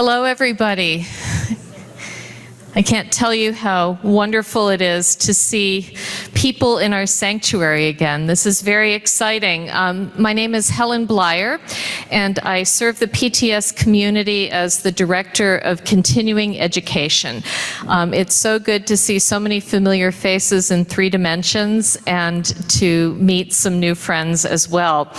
Hello, everybody. I can't tell you how wonderful it is to see people in our sanctuary again. This is very exciting. My name is Helen Blyer, and I serve the PTS community as the Director of Continuing Education. It's so good to see so many familiar faces in 3 dimensions and to meet some new friends as well.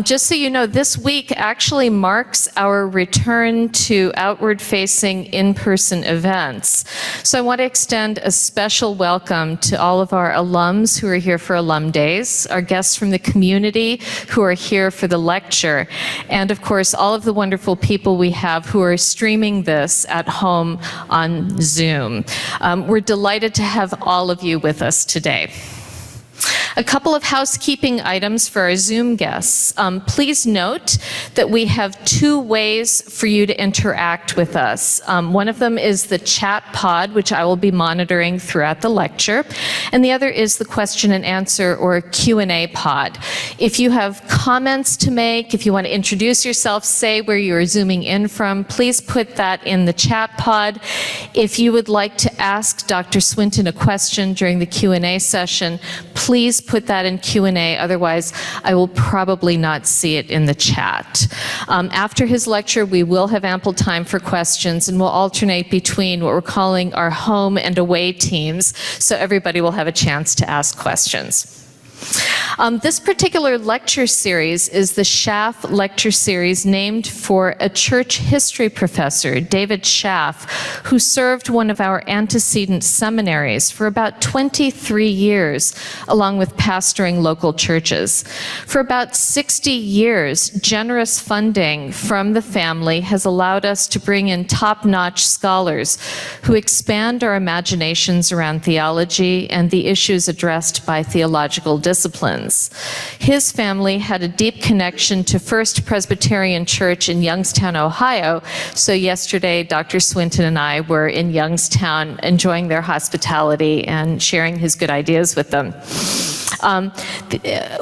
Just so you know, this week actually marks our return to outward-facing in-person events. So I want to extend a special welcome to all of our alums who are here for Alum Days, our guests from the community who are here for the lecture, and of course all of the wonderful people we have who are streaming this at home on Zoom. We're delighted to have all of you with us today. A couple of housekeeping items for our Zoom guests. Please note that we have 2 ways for you to interact with us. One of them is the chat pod, which I will be monitoring throughout the lecture, and the other is the question and answer or Q&A pod. If you have comments to make, if you want to introduce yourself, say where you are zooming in from, please put that in the chat pod. If you would like to ask Dr. Swinton a question during the Q&A session, please put that in Q&A, otherwise I will probably not see it in the chat. After his lecture, we will have ample time for questions, and we'll alternate between what we're calling our home and away teams, so everybody will have a chance to ask questions. This particular lecture series is the Schaff Lecture Series, named for a church history professor, David Schaff, who served one of our antecedent seminaries for about 23 years, along with pastoring local churches. For about 60 years, generous funding from the family has allowed us to bring in top-notch scholars who expand our imaginations around theology and the issues addressed by theological disciplines. His family had a deep connection to First Presbyterian Church in Youngstown, Ohio, so yesterday Dr. Swinton and I were in Youngstown enjoying their hospitality and sharing his good ideas with them.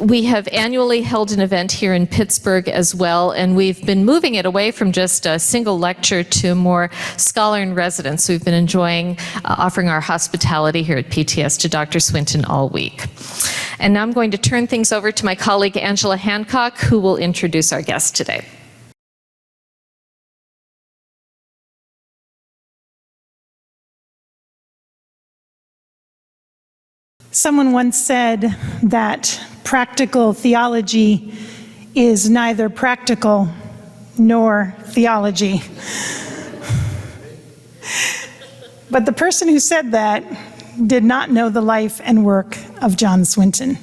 We have annually held an event here in Pittsburgh as well, and we've been moving it away from just a single lecture to more scholar in residence. So we've been enjoying offering our hospitality here at PTS to Dr. Swinton all week. And now I'm going to turn things over to my colleague Angela Hancock, who will introduce our guest today. Someone once said that practical theology is neither practical nor theology. But the person who said that did not know the life and work of John Swinton.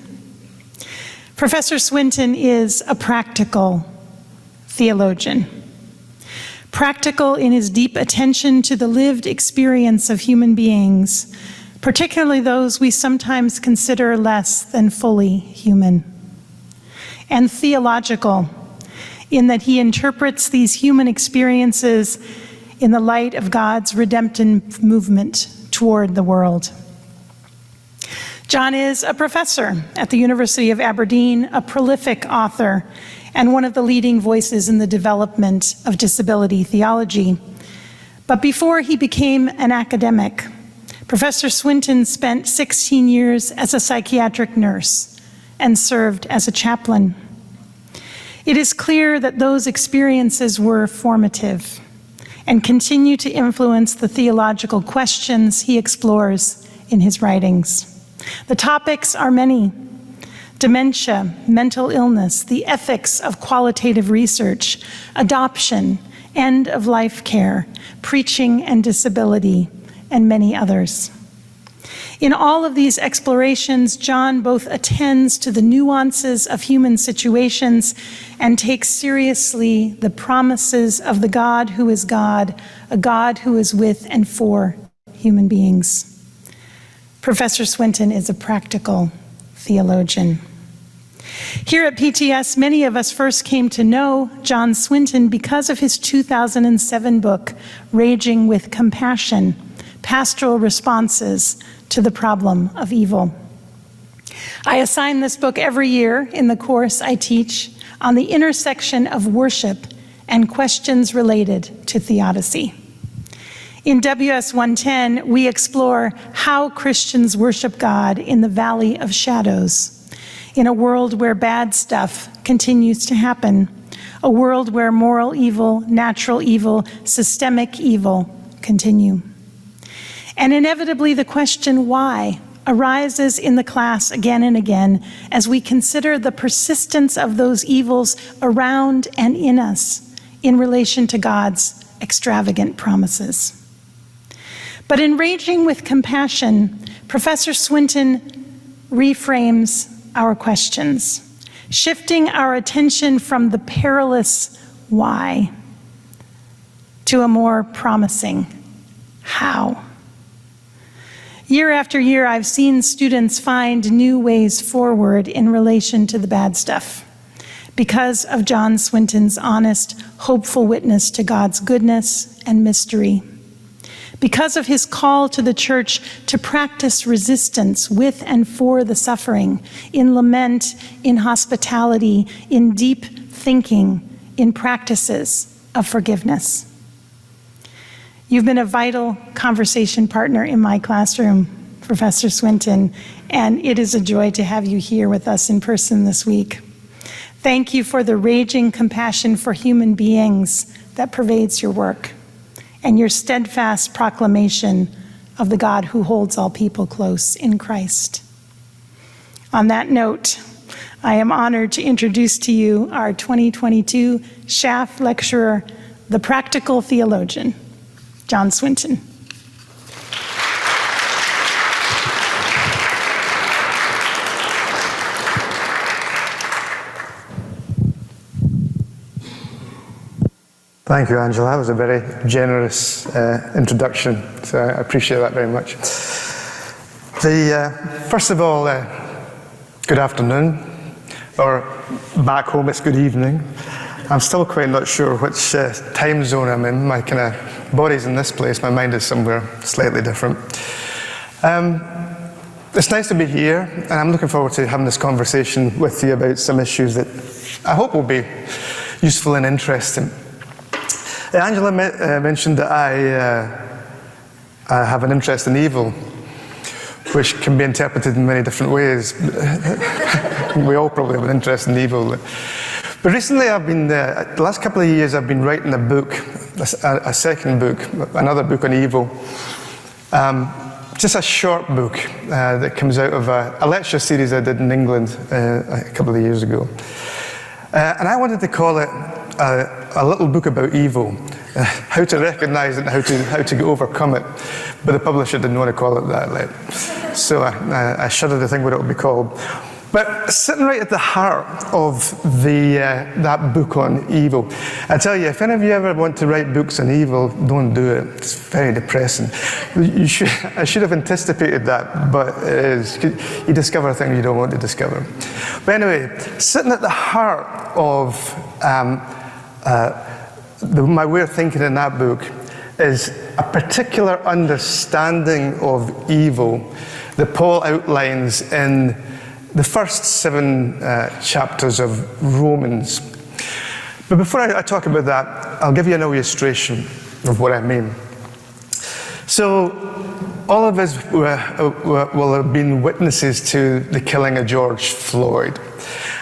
Professor Swinton is a practical theologian. Practical in his deep attention to the lived experience of human beings, particularly those we sometimes consider less than fully human. And theological, in that he interprets these human experiences in the light of God's redemptive movement toward the world. John is a professor at the University of Aberdeen, a prolific author, and one of the leading voices in the development of disability theology. But before he became an academic, Professor Swinton spent 16 years as a psychiatric nurse and served as a chaplain. It is clear that those experiences were formative and continue to influence the theological questions he explores in his writings. The topics are many: dementia, mental illness, the ethics of qualitative research, adoption, end-of-life care, preaching and disability, and many others. In all of these explorations, John both attends to the nuances of human situations and takes seriously the promises of the God who is God, a God who is with and for human beings. Professor Swinton is a practical theologian. Here at PTS, many of us first came to know John Swinton because of his 2007 book, Raging with Compassion: Pastoral Responses to the Problem of Evil. I assign this book every year in the course I teach on the intersection of worship and questions related to theodicy. In WS 110, we explore how Christians worship God in the valley of shadows, in a world where bad stuff continues to happen, a world where moral evil, natural evil, systemic evil continue. And inevitably, the question why arises in the class again and again as we consider the persistence of those evils around and in us in relation to God's extravagant promises. But in Raging with Compassion, Professor Swinton reframes our questions, shifting our attention from the perilous why to a more promising how. Year after year, I've seen students find new ways forward in relation to the bad stuff because of John Swinton's honest, hopeful witness to God's goodness and mystery, because of his call to the church to practice resistance with and for the suffering, in lament, in hospitality, in deep thinking, in practices of forgiveness. You've been a vital conversation partner in my classroom, Professor Swinton, and it is a joy to have you here with us in person this week. Thank you for the raging compassion for human beings that pervades your work, and your steadfast proclamation of the God who holds all people close in Christ. On that note, I am honored to introduce to you our 2022 Schaff Lecturer, the Practical Theologian, John Swinton. Thank you, Angela. That was a very generous introduction, so I appreciate that very much. First of all, good afternoon, or back home it's good evening. I'm still quite not sure which time zone I'm in. My kind of body's in this place, my mind is somewhere slightly different. It's nice to be here, and I'm looking forward to having this conversation with you about some issues that I hope will be useful and interesting. Angela mentioned that I have an interest in evil, which can be interpreted in many different ways. We all probably have an interest in evil. But recently the last couple of years I've been writing a book, a second book, another book on evil. Just a short book that comes out of a lecture series I did in England a couple of years ago. And I wanted to call it a little book about evil, how to recognize it and how to overcome it. But the publisher didn't want to call it that. So I shudder to think what it will be called. But sitting right at the heart of that book on evil, I tell you, if any of you ever want to write books on evil, don't do it. It's very depressing. I should have anticipated that, but it is. You discover things you don't want to discover. But anyway, sitting at the heart of my way of thinking in that book is a particular understanding of evil that Paul outlines in the first 7 chapters of Romans. But before I talk about that, I'll give you an illustration of what I mean. So, all of us will have been witnesses to the killing of George Floyd.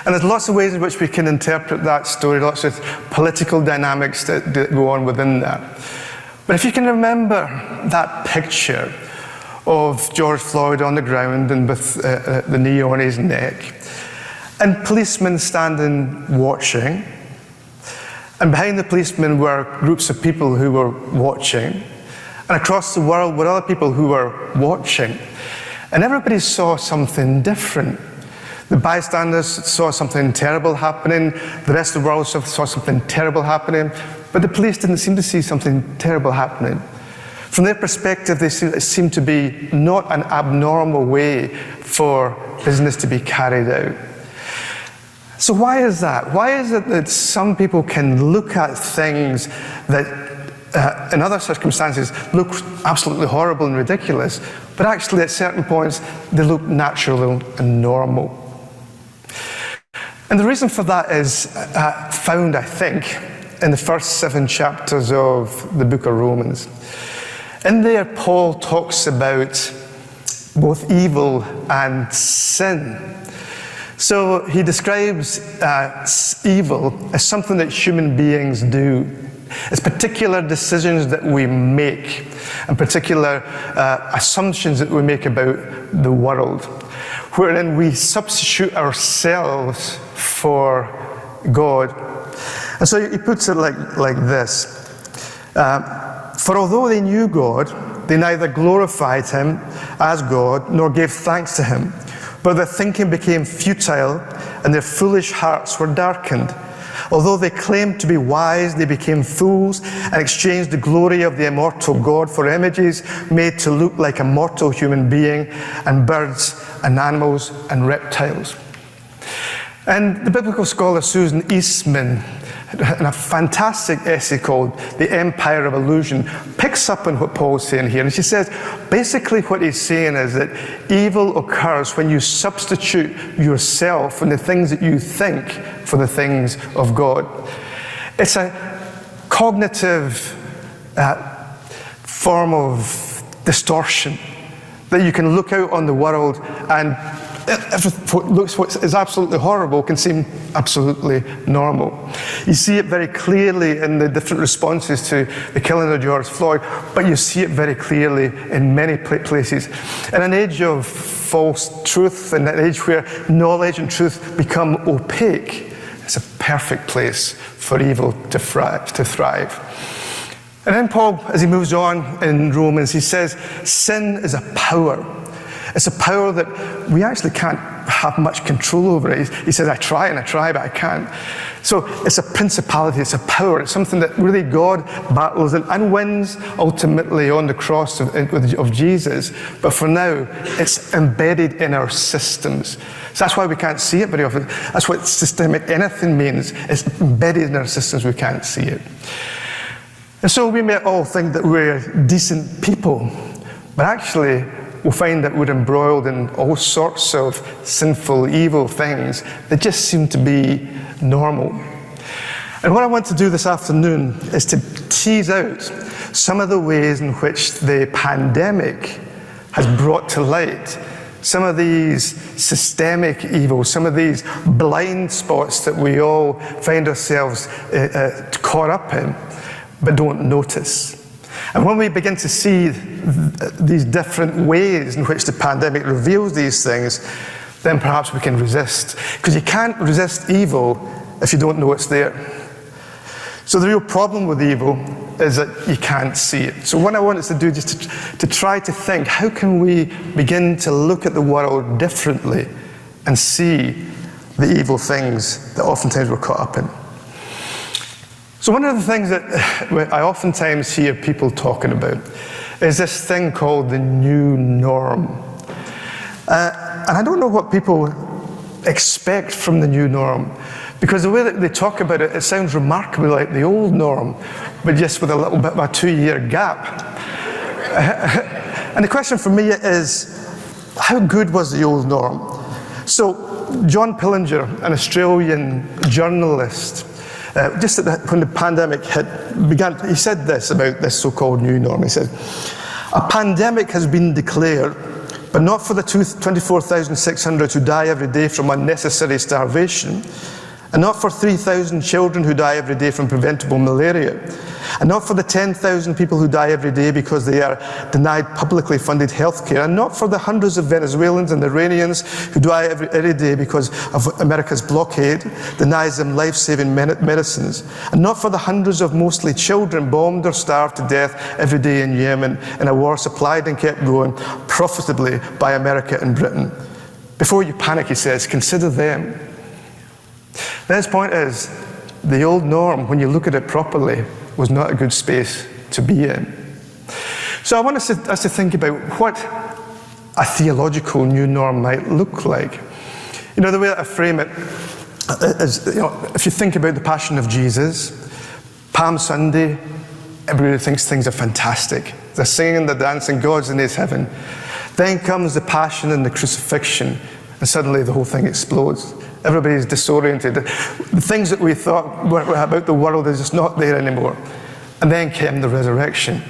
And there's lots of ways in which we can interpret that story, lots of political dynamics that go on within that. But if you can remember that picture of George Floyd on the ground and with the knee on his neck, and policemen standing watching, and behind the policemen were groups of people who were watching, and across the world were other people who were watching, and everybody saw something different. The bystanders saw something terrible happening, the rest of the world saw something terrible happening, but the police didn't seem to see something terrible happening. From their perspective, it seemed to be not an abnormal way for business to be carried out. So why is that? Why is it that some people can look at things that in other circumstances look absolutely horrible and ridiculous, but actually at certain points they look natural and normal? And the reason for that is found, I think, in the first 7 chapters of the book of Romans. In there, Paul talks about both evil and sin. So he describes evil as something that human beings do. It's particular decisions that we make and particular assumptions that we make about the world, wherein we substitute ourselves for God. And so he puts it like this. For although they knew God, they neither glorified him as God nor gave thanks to him, but their thinking became futile and their foolish hearts were darkened. Although they claimed to be wise, they became fools and exchanged the glory of the immortal God for images made to look like a mortal human being and birds and animals and reptiles. And the biblical scholar Susan Eastman, in a fantastic essay called The Empire of Illusion, picks up on what Paul's saying here. And she says, basically what he's saying is that evil occurs when you substitute yourself and the things that you think for the things of God. It's a cognitive form of distortion that you can look out on the world and what is absolutely horrible can seem absolutely normal. You see it very clearly in the different responses to the killing of George Floyd, but you see it very clearly in many places. In an age of false truth, in an age where knowledge and truth become opaque, it's a perfect place for evil to thrive. And then Paul, as he moves on in Romans, he says, sin is a power. It's a power that we actually can't have much control over. He says, I try, but I can't. So it's a principality, it's a power, it's something that really God battles and wins ultimately on the cross of Jesus. But for now, it's embedded in our systems. So that's why we can't see it very often. That's what systemic anything means. It's embedded in our systems, we can't see it. And so we may all think that we're decent people, but actually, we'll find that we're embroiled in all sorts of sinful, evil things that just seem to be normal. And what I want to do this afternoon is to tease out some of the ways in which the pandemic has brought to light some of these systemic evils, some of these blind spots that we all find ourselves caught up in, but don't notice. And when we begin to see these different ways in which the pandemic reveals these things, then perhaps we can resist. Because you can't resist evil if you don't know it's there. So the real problem with evil is that you can't see it. So what I want us to do is just to try to think, how can we begin to look at the world differently and see the evil things that oftentimes we're caught up in? So one of the things that I oftentimes hear people talking about is this thing called the new norm. And I don't know what people expect from the new norm, because the way that they talk about it, it sounds remarkably like the old norm, but just with a little bit of a 2-year gap. And the question for me is, how good was the old norm? So John Pillinger, an Australian journalist, just when the pandemic began, he said this about this so-called new norm. He said, a pandemic has been declared, but not for the 24,600 who die every day from unnecessary starvation, and not for 3,000 children who die every day from preventable malaria, and not for the 10,000 people who die every day because they are denied publicly funded health care, and not for the hundreds of Venezuelans and Iranians who die every day because of America's blockade denies them life-saving medicines, and not for the hundreds of mostly children bombed or starved to death every day in Yemen in a war supplied and kept going profitably by America and Britain. Before you panic, he says, consider them. Then his point is, the old norm, when you look at it properly, was not a good space to be in. So I want us to think about what a theological new norm might look like. You know, the way that I frame it is, you know, if you think about the Passion of Jesus, Palm Sunday, everybody thinks things are fantastic. They're singing, they're dancing, God's in his heaven. Then comes the Passion and the crucifixion, and suddenly the whole thing explodes. Everybody's disoriented. The things that we thought were about the world is just not there anymore. And then came the resurrection.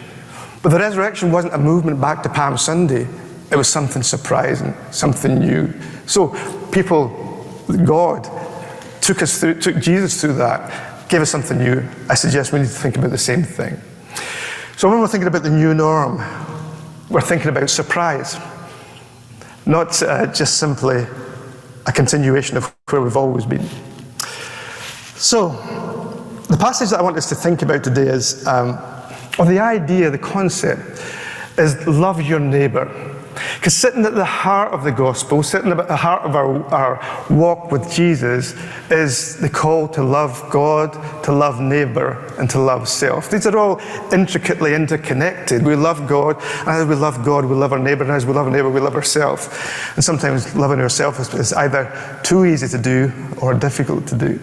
But the resurrection wasn't a movement back to Palm Sunday. It was something surprising, something new. So God took Jesus through that, gave us something new. I suggest we need to think about the same thing. So when we're thinking about the new norm, we're thinking about surprise, not just simply a continuation of where we've always been. So the passage that I want us to think about today is, or the idea, the concept, is love your neighbor. Because sitting at the heart of the gospel, sitting at the heart of our walk with Jesus, is the call to love God, to love neighbor, and to love self. These are all intricately interconnected. We love God, and as we love God, we love our neighbor, and as we love our neighbor, we love ourselves. And sometimes loving ourselves is either too easy to do or difficult to do.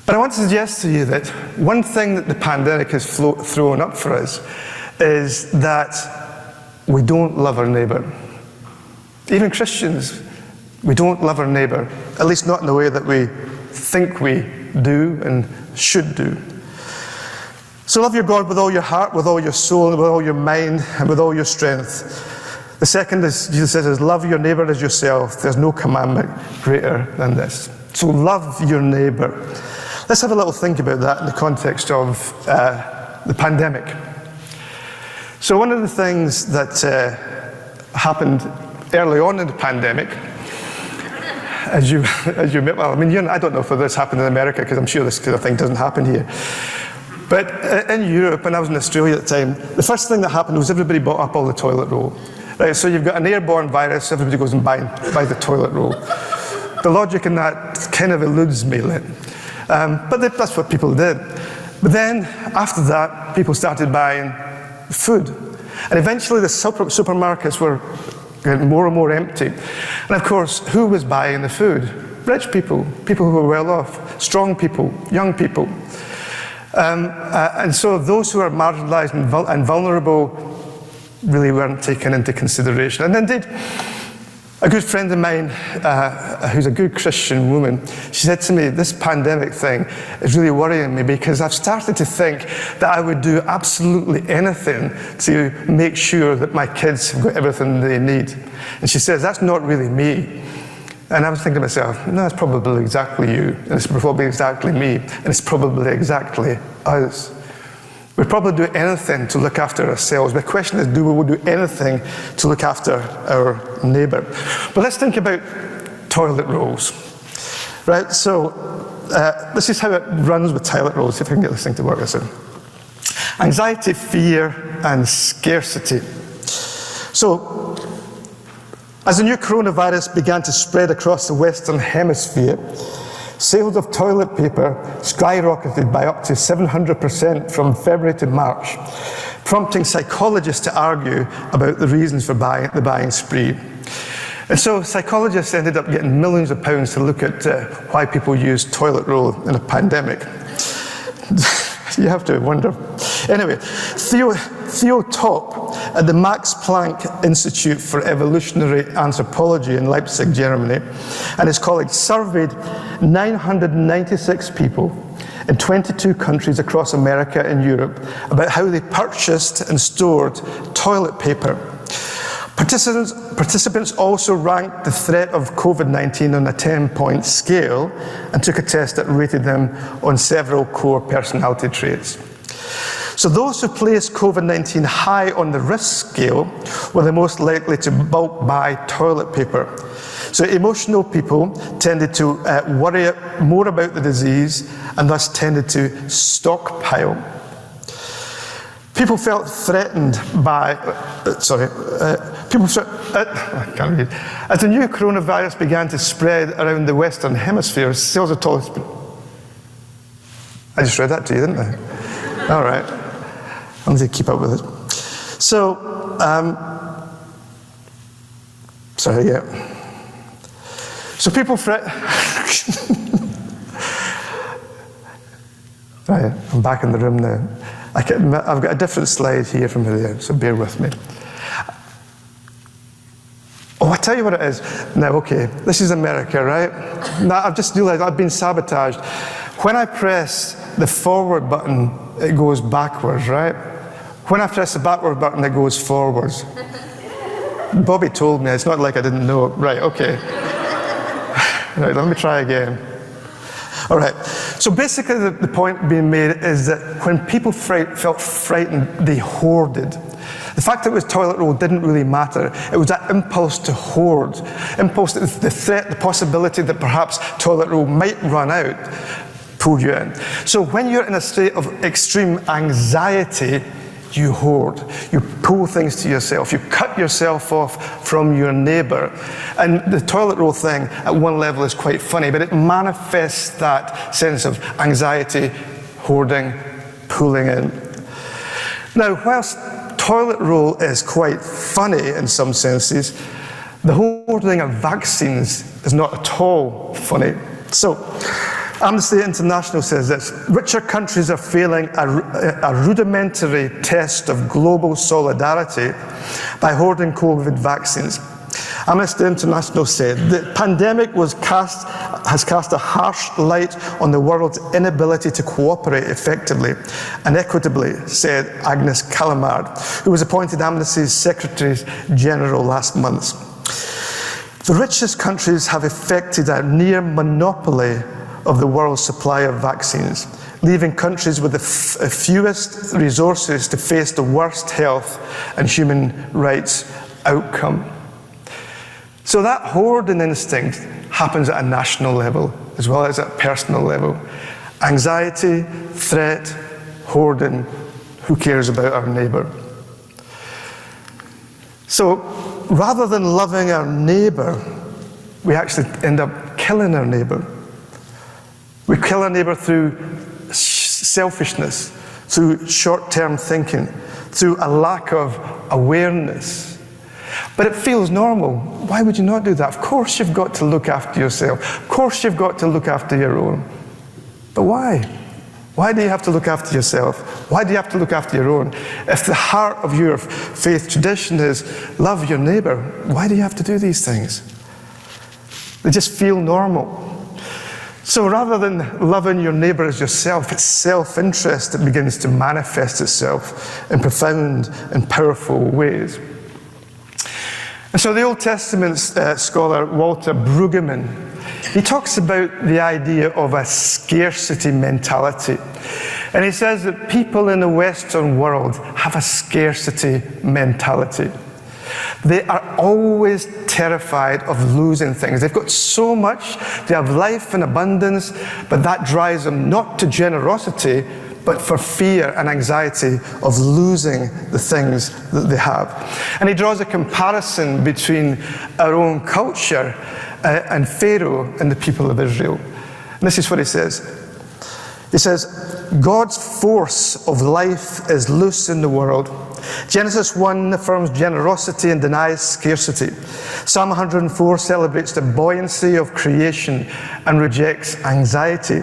But I want to suggest to you that one thing that the pandemic has thrown up for us is that we don't love our neighbor. Even Christians, we don't love our neighbor, at least not in the way that we think we do and should do. So love your God with all your heart, with all your soul, with all your mind, and with all your strength. The second, as Jesus says, is love your neighbor as yourself. There's no commandment greater than this. So love your neighbor. Let's have a little think about that in the context of the pandemic. So one of the things that happened early on in the pandemic, I don't know if this happened in America, because I'm sure this kind of thing doesn't happen here. But in Europe, when I was in Australia at the time, the first thing that happened was everybody bought up all the toilet roll. Right, so you've got an airborne virus, everybody goes and buys the toilet roll. The logic in that kind of eludes me. But that's what people did. But then, after that, people started buying food. And eventually the supermarkets were getting more and more empty. And of course, who was buying the food? Rich people, people who were well off, strong people, young people. And so those who are marginalized and vulnerable really weren't taken into consideration. And indeed, a good friend of mine, who's a good Christian woman, she said to me, this pandemic thing is really worrying me, because I've started to think that I would do absolutely anything to make sure that my kids have got everything they need. And she says, that's not really me. And I was thinking to myself, no, it's probably exactly you, and it's probably exactly me, and it's probably exactly us. We'd probably do anything to look after ourselves. The question is, do we do anything to look after our neighbor? But let's think about toilet rolls. Right, so this is how it runs with toilet rolls, if I can get this thing to work this out. Anxiety, fear, and scarcity. So, as the new coronavirus began to spread across the Western Hemisphere, sales of toilet paper skyrocketed by up to 700% from February to March, prompting psychologists to argue about the reasons for the buying spree. And so psychologists ended up getting millions of pounds to look at why people use toilet roll in a pandemic. You have to wonder. Anyway, Theo Top at the Max Planck Institute for Evolutionary Anthropology in Leipzig, Germany, and his colleagues surveyed 996 people in 22 countries across America and Europe about how they purchased and stored toilet paper. Participants also ranked the threat of COVID-19 on a 10-point scale and took a test that rated them on several core personality traits. So those who placed COVID-19 high on the risk scale were the most likely to bulk buy toilet paper. So emotional people tended to worry more about the disease and thus tended to stockpile. People felt threatened by, I can't read. As the new coronavirus began to spread around the Western Hemisphere, sales of toilet paper. I just read that to you, didn't I? All right. I need to keep up with it. So, So people fret. Right, I'm back in the room now. I've got a different slide here from there, so bear with me. Oh, tell you what it is. Now, okay, this is America, right? Now, I've just realized I've been sabotaged. When I press the forward button, it goes backwards, right? When I press the backward button, it goes forwards. Bobby told me, it's not like I didn't know. Right, okay. Right, let me try again. All right, so basically the point being made is that when people felt frightened, they hoarded. The fact that it was toilet roll didn't really matter. It was that impulse to hoard, the threat, the possibility that perhaps toilet roll might run out, pulled you in. So when you're in a state of extreme anxiety, you hoard. You pull things to yourself. You cut yourself off from your neighbor. And the toilet roll thing at one level is quite funny, but it manifests that sense of anxiety, hoarding, pulling in. Now, whilst toilet roll is quite funny in some senses, the hoarding of vaccines is not at all funny. So, Amnesty International says this: richer countries are failing a rudimentary test of global solidarity by hoarding COVID vaccines. Amnesty International said the pandemic has cast a harsh light on the world's inability to cooperate effectively and equitably, said Agnes Callamard, who was appointed Amnesty's Secretary General last month. The richest countries have effected a near monopoly of the world's supply of vaccines, leaving countries with the fewest resources to face the worst health and human rights outcome. So that hoarding instinct happens at a national level as well as at a personal level. Anxiety, threat, hoarding, who cares about our neighbour? So rather than loving our neighbour, we actually end up killing our neighbour. We kill our neighbour through selfishness, through short-term thinking, through a lack of awareness. But it feels normal. Why would you not do that? Of course you've got to look after yourself. Of course you've got to look after your own. But why? Why do you have to look after yourself? Why do you have to look after your own? If the heart of your faith tradition is love your neighbour, why do you have to do these things? They just feel normal. So rather than loving your neighbour as yourself, it's self-interest that begins to manifest itself in profound and powerful ways. And so the Old Testament scholar Walter Brueggemann, he talks about the idea of a scarcity mentality. And he says that people in the Western world have a scarcity mentality. They are always terrified of losing things. They've got so much, they have life in abundance, but that drives them not to generosity, but for fear and anxiety of losing the things that they have. And he draws a comparison between our own culture and Pharaoh and the people of Israel. And this is what he says. He says, God's force of life is loose in the world. Genesis 1 affirms generosity and denies scarcity. Psalm 104 celebrates the buoyancy of creation and rejects anxiety.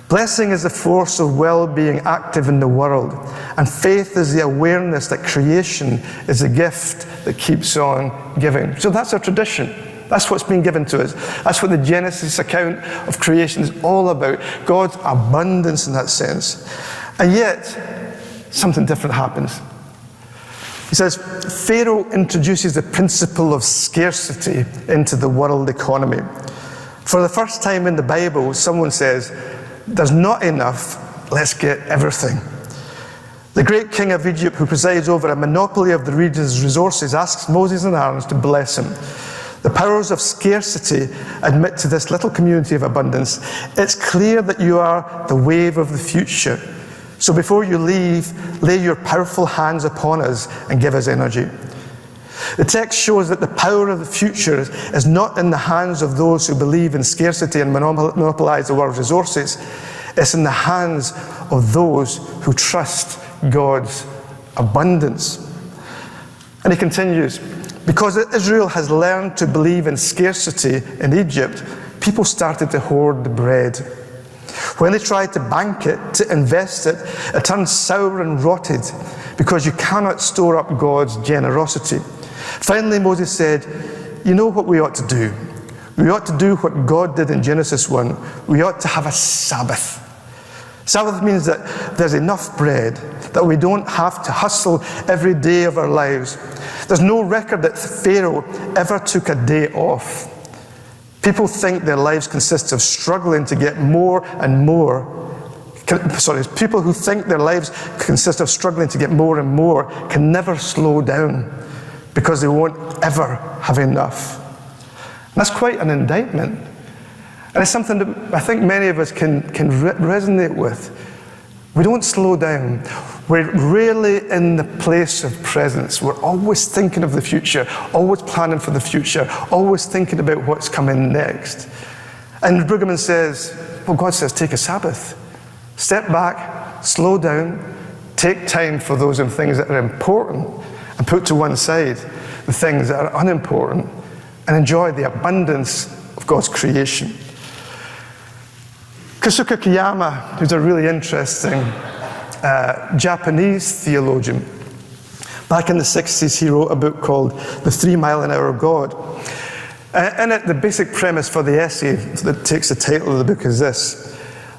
Blessing is the force of well-being active in the world, and faith is the awareness that creation is a gift that keeps on giving. So that's our tradition. That's what's been given to us. That's what the Genesis account of creation is all about. God's abundance in that sense. And yet, something different happens. He says, Pharaoh introduces the principle of scarcity into the world economy. For the first time in the Bible, someone says, there's not enough, let's get everything. The great king of Egypt, who presides over a monopoly of the region's resources, asks Moses and Aaron to bless him. The powers of scarcity admit to this little community of abundance. It's clear that you are the wave of the future. So before you leave, lay your powerful hands upon us and give us energy. The text shows that the power of the future is not in the hands of those who believe in scarcity and monopolize the world's resources. It's in the hands of those who trust God's abundance. And he continues, because Israel has learned to believe in scarcity in Egypt, people started to hoard the bread. When they tried to bank it, to invest it, it turned sour and rotted because you cannot store up God's generosity. Finally, Moses said, you know what we ought to do? We ought to do what God did in Genesis 1. We ought to have a Sabbath. Sabbath means that there's enough bread that we don't have to hustle every day of our lives. There's no record that Pharaoh ever took a day off. People think their lives consist of struggling to get more and more. People who think their lives consist of struggling to get more and more can never slow down because they won't ever have enough. And that's quite an indictment. And it's something that I think many of us can resonate with. We don't slow down. We're rarely in the place of presence. We're always thinking of the future, always planning for the future, always thinking about what's coming next. And Brueggemann says, well, God says, take a Sabbath. Step back, slow down, take time for those things that are important, and put to one side the things that are unimportant, and enjoy the abundance of God's creation. Kosuke Kiyama, who's a really interesting Japanese theologian, back in the 60s he wrote a book called The 3 Mile an Hour God. In it, the basic premise for the essay that takes the title of the book is this.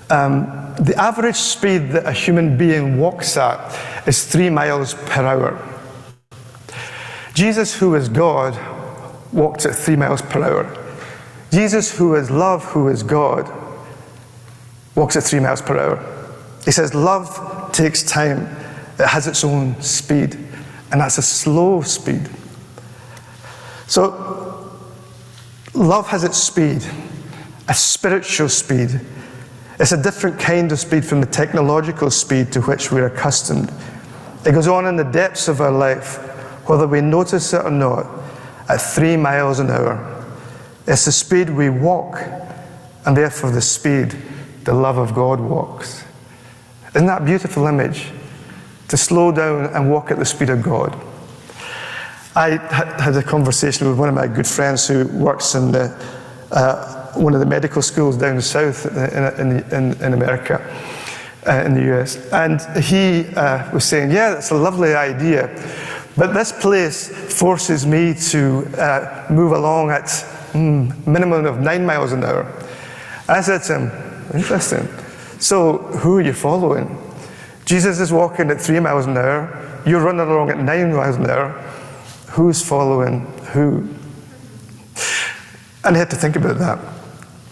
The average speed that a human being walks at is 3 miles per hour. Jesus, who is God, walked at 3 miles per hour. Jesus, who is love, who is God, walks at 3 miles per hour. He says love takes time. It has its own speed, and that's a slow speed. So love has its speed, a spiritual speed. It's a different kind of speed from the technological speed to which we're accustomed. It goes on in the depths of our life, whether we notice it or not, at 3 miles an hour. It's the speed we walk, and therefore the speed the love of God walks. Isn't that a beautiful image? To slow down and walk at the speed of God. I had a conversation with one of my good friends who works in one of the medical schools down south in America, in the US. And he was saying, yeah, that's a lovely idea, but this place forces me to move along at minimum of 9 miles an hour. I said to him, interesting. So who are you following? Jesus is walking at 3 miles an hour. You're running along at 9 miles an hour. Who's following who? And I had to think about that.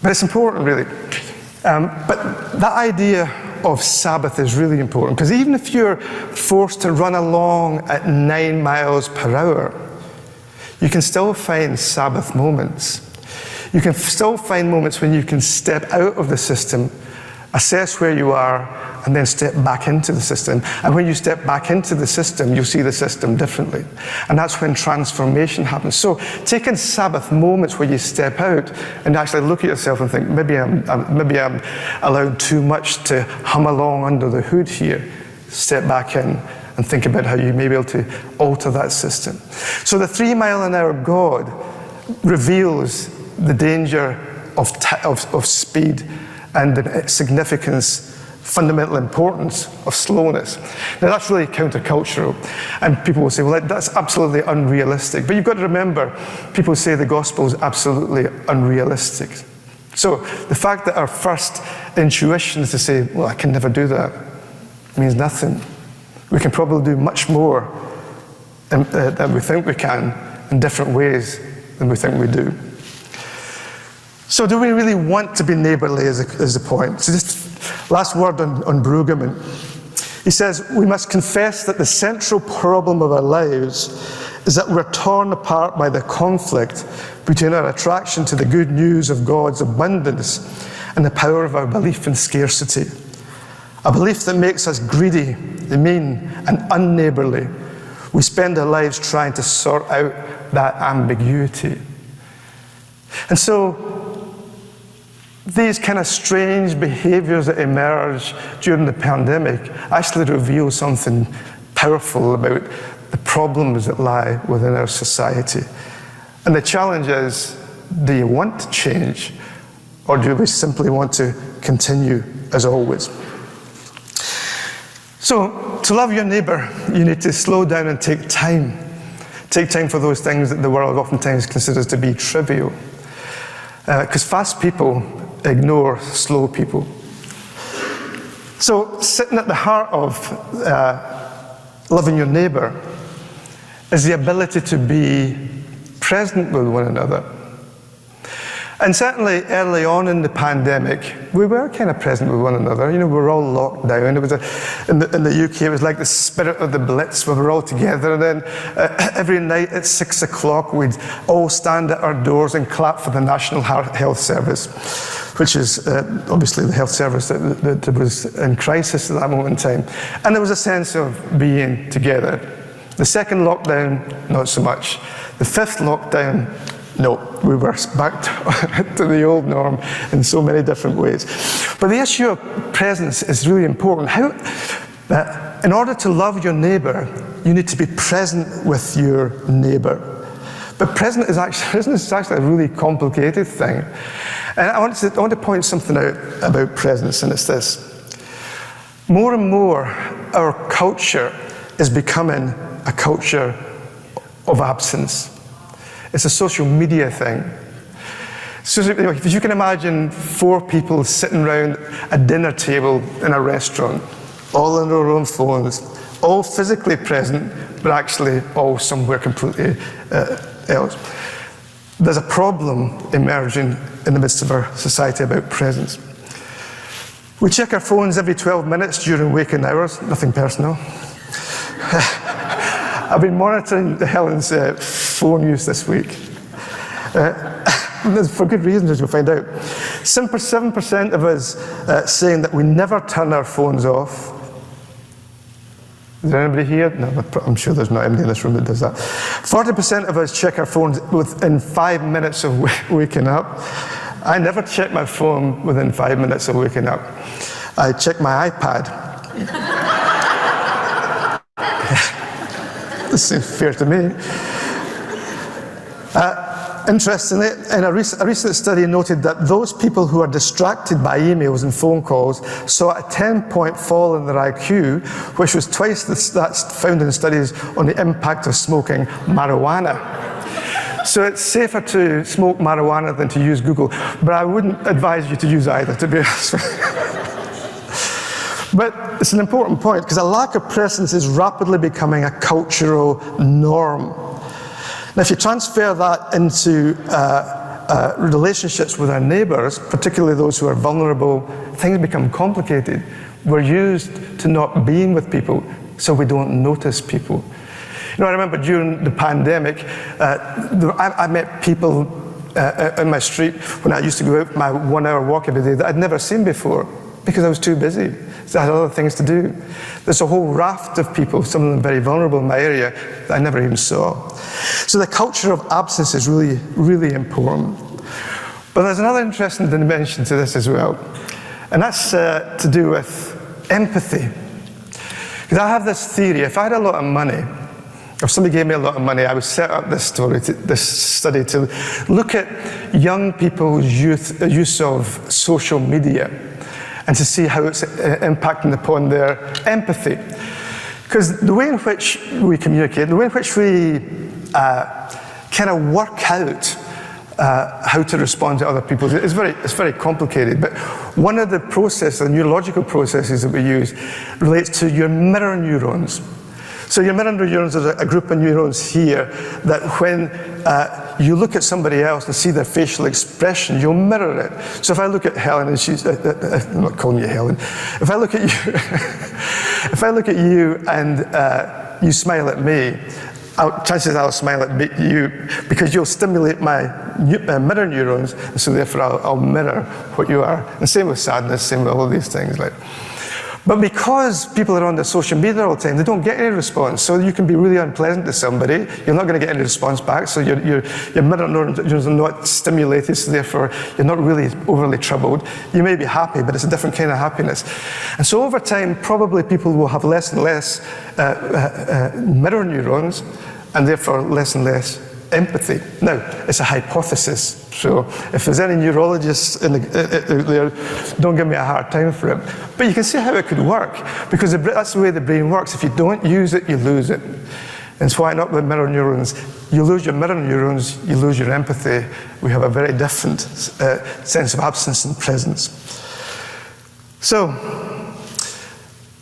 But it's important, really. But that idea of Sabbath is really important, because even if you're forced to run along at 9 miles per hour, you can still find Sabbath moments. You can still find moments when you can step out of the system, assess where you are, and then step back into the system. And when you step back into the system, you'll see the system differently. And that's when transformation happens. So taking Sabbath moments where you step out and actually look at yourself and think, maybe I'm allowing too much to hum along under the hood here. Step back in and think about how you may be able to alter that system. So the 3 mile an hour God reveals the danger of speed and the significance, fundamental importance of slowness. Now that's really countercultural, and people will say, well, that's absolutely unrealistic. But you've got to remember, people say the gospel is absolutely unrealistic. So the fact that our first intuition is to say, well, I can never do that, means nothing. We can probably do much more than we think we can, in different ways than we think we do. So do we really want to be neighborly is the point? So just last word on Brueggemann. He says, we must confess that the central problem of our lives is that we're torn apart by the conflict between our attraction to the good news of God's abundance and the power of our belief in scarcity. A belief that makes us greedy, mean, and unneighborly. We spend our lives trying to sort out that ambiguity. And so, these kind of strange behaviors that emerge during the pandemic actually reveal something powerful about the problems that lie within our society. And the challenge is, do you want to change, or do we simply want to continue as always? So, to love your neighbor, you need to slow down and take time Take time for those things that the world oftentimes considers to be trivial. Because fast people ignore slow people. So sitting at the heart of loving your neighbour is the ability to be present with one another. And certainly early on in the pandemic, we were kind of present with one another. You know, we were all locked down. It was in the UK, it was like the spirit of the Blitz, where we were all together. And then every night at 6 o'clock, we'd all stand at our doors and clap for the National Health Service, which is obviously the health service that was in crisis at that moment in time. And there was a sense of being together. The second lockdown, not so much. The fifth lockdown, no, we were back to the old norm in so many different ways. But the issue of presence is really important. In order to love your neighbour, you need to be present with your neighbour. But presence is actually a really complicated thing. And I want to point something out about presence, and it's this. More and more, our culture is becoming a culture of absence. It's a social media thing. So if you can imagine 4 people sitting around a dinner table in a restaurant, all on their own phones, all physically present, but actually all somewhere completely else. There's a problem emerging in the midst of our society about presence. We check our phones every 12 minutes during waking hours, nothing personal. I've been monitoring Helen's phone use this week. For good reasons, as you'll find out. 7% of us saying that we never turn our phones off. Is there anybody here? No, I'm sure there's not anybody in this room that does that. 40% of us check our phones within 5 minutes of waking up. I never check my phone within 5 minutes of waking up. I check my iPad. This seems fair to me. Interestingly, in a recent study noted that those people who are distracted by emails and phone calls saw a 10-point fall in their IQ, which was twice that's found in studies on the impact of smoking marijuana. So it's safer to smoke marijuana than to use Google, but I wouldn't advise you to use either, to be honest with you. But it's an important point, because a lack of presence is rapidly becoming a cultural norm. Now, if you transfer that into relationships with our neighbours, particularly those who are vulnerable, things become complicated. We're used to not being with people, so we don't notice people. You know, I remember during the pandemic, I met people in my street when I used to go out for my 1 hour walk every day that I'd never seen before, because I was too busy. So I had other things to do. There's a whole raft of people, some of them very vulnerable in my area, that I never even saw. So the culture of absence is really, really important. But there's another interesting dimension to this as well, and that's to do with empathy. Because I have this theory, if I had a lot of money, if somebody gave me a lot of money, I would set up this study to look at young people's use of social media, and to see how it's impacting upon their empathy. Because the way in which we communicate, the way in which we kind of work out how to respond to other people, it's very complicated. But one of the processes, the neurological processes that we use, relates to your mirror neurons. So your mirror neurons is a group of neurons here that when you look at somebody else and see their facial expression, you'll mirror it. So if I look at Helen, and she's, I'm not calling you Helen, if I look at you, if I look at you and you smile at me, chances I'll smile at you because you'll stimulate my mirror neurons, and so therefore I'll mirror what you are. And same with sadness, same with all these things. But because people are on their social media all the time, they don't get any response. So you can be really unpleasant to somebody. You're not going to get any response back. So your mirror neurons are not stimulated. So therefore, you're not really overly troubled. You may be happy, but it's a different kind of happiness. And so over time, probably people will have less and less mirror neurons, and therefore less and less empathy. Now, it's a hypothesis. So if there's any neurologists there, don't give me a hard time for it. But you can see how it could work, because that's the way the brain works. If you don't use it, you lose it. And it's why not with mirror neurons. You lose your mirror neurons, you lose your empathy. We have a very different sense of absence and presence. So,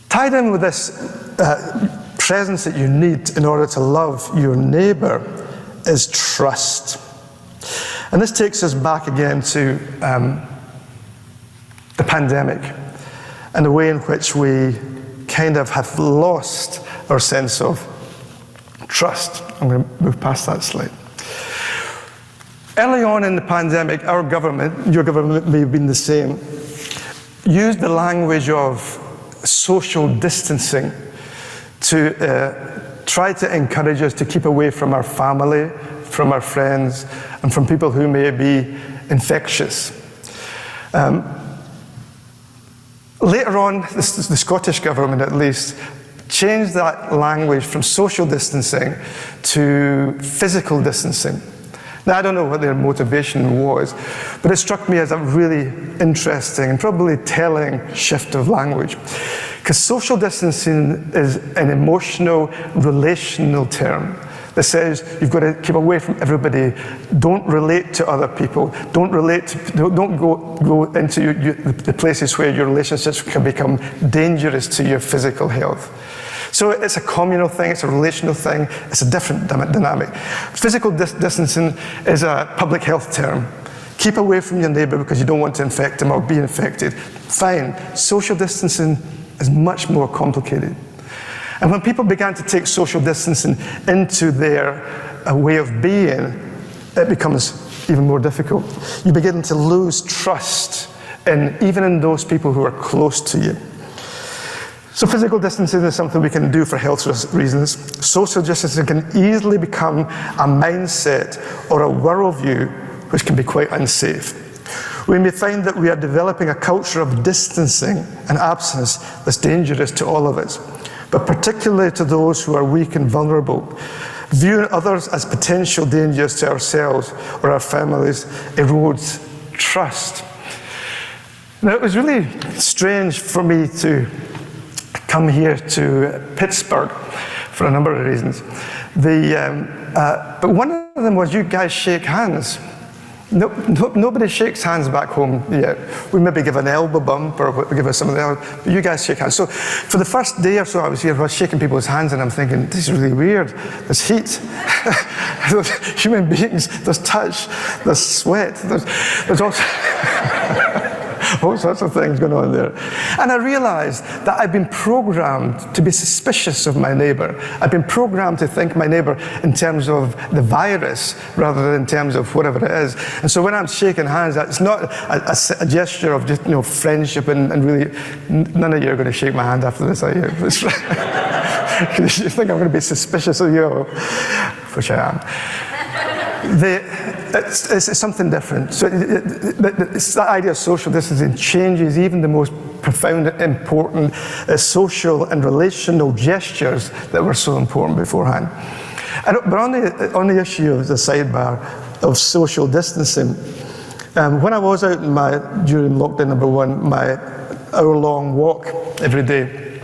tied in with this presence that you need in order to love your neighbor is trust. And this takes us back again to the pandemic and the way in which we kind of have lost our sense of trust. I'm going to move past that slide. Early on in the pandemic, our government, your government may have been the same, used the language of social distancing to try to encourage us to keep away from our family, from our friends, and from people who may be infectious. Later on, the Scottish government at least, changed that language from social distancing to physical distancing. Now, I don't know what their motivation was, but it struck me as a really interesting and probably telling shift of language. Because social distancing is an emotional, relational term that says you've got to keep away from everybody, don't relate to other people, don't go into the places where your relationships can become dangerous to your physical health. So it's a communal thing, it's a relational thing, it's a different dynamic. Physical distancing is a public health term. Keep away from your neighbor because you don't want to infect him or be infected. Fine. Social distancing is much more complicated. And when people began to take social distancing into their way of being, it becomes even more difficult. You begin to lose trust even in those people who are close to you. So physical distancing is something we can do for health reasons. Social distancing can easily become a mindset or a worldview which can be quite unsafe. We may find that we are developing a culture of distancing and absence that's dangerous to all of us, but particularly to those who are weak and vulnerable. Viewing others as potential dangers to ourselves or our families erodes trust. Now, it was really strange for me to come here to Pittsburgh for a number of reasons. But one of them was you guys shake hands. Nobody shakes hands back home yet. We maybe give an elbow bump or give us some of the other, but you guys shake hands. So for the first day or so I was here, I was shaking people's hands and I'm thinking, this is really weird. There's heat, there's human beings, there's touch, there's sweat, there's also all sorts of things going on there. And I realized that I've been programmed to be suspicious of my neighbor. I've been programmed to think my neighbor in terms of the virus rather than in terms of whatever it is. And so when I'm shaking hands, it's not a gesture of just friendship and really, none of you are going to shake my hand after this, are you? Because you think I'm going to be suspicious of you, which I am. It's something different. So it's that idea of social distancing changes even the most profound, important social and relational gestures that were so important beforehand. But on the issue of the sidebar of social distancing, when I was out during lockdown number 1, my hour-long walk every day,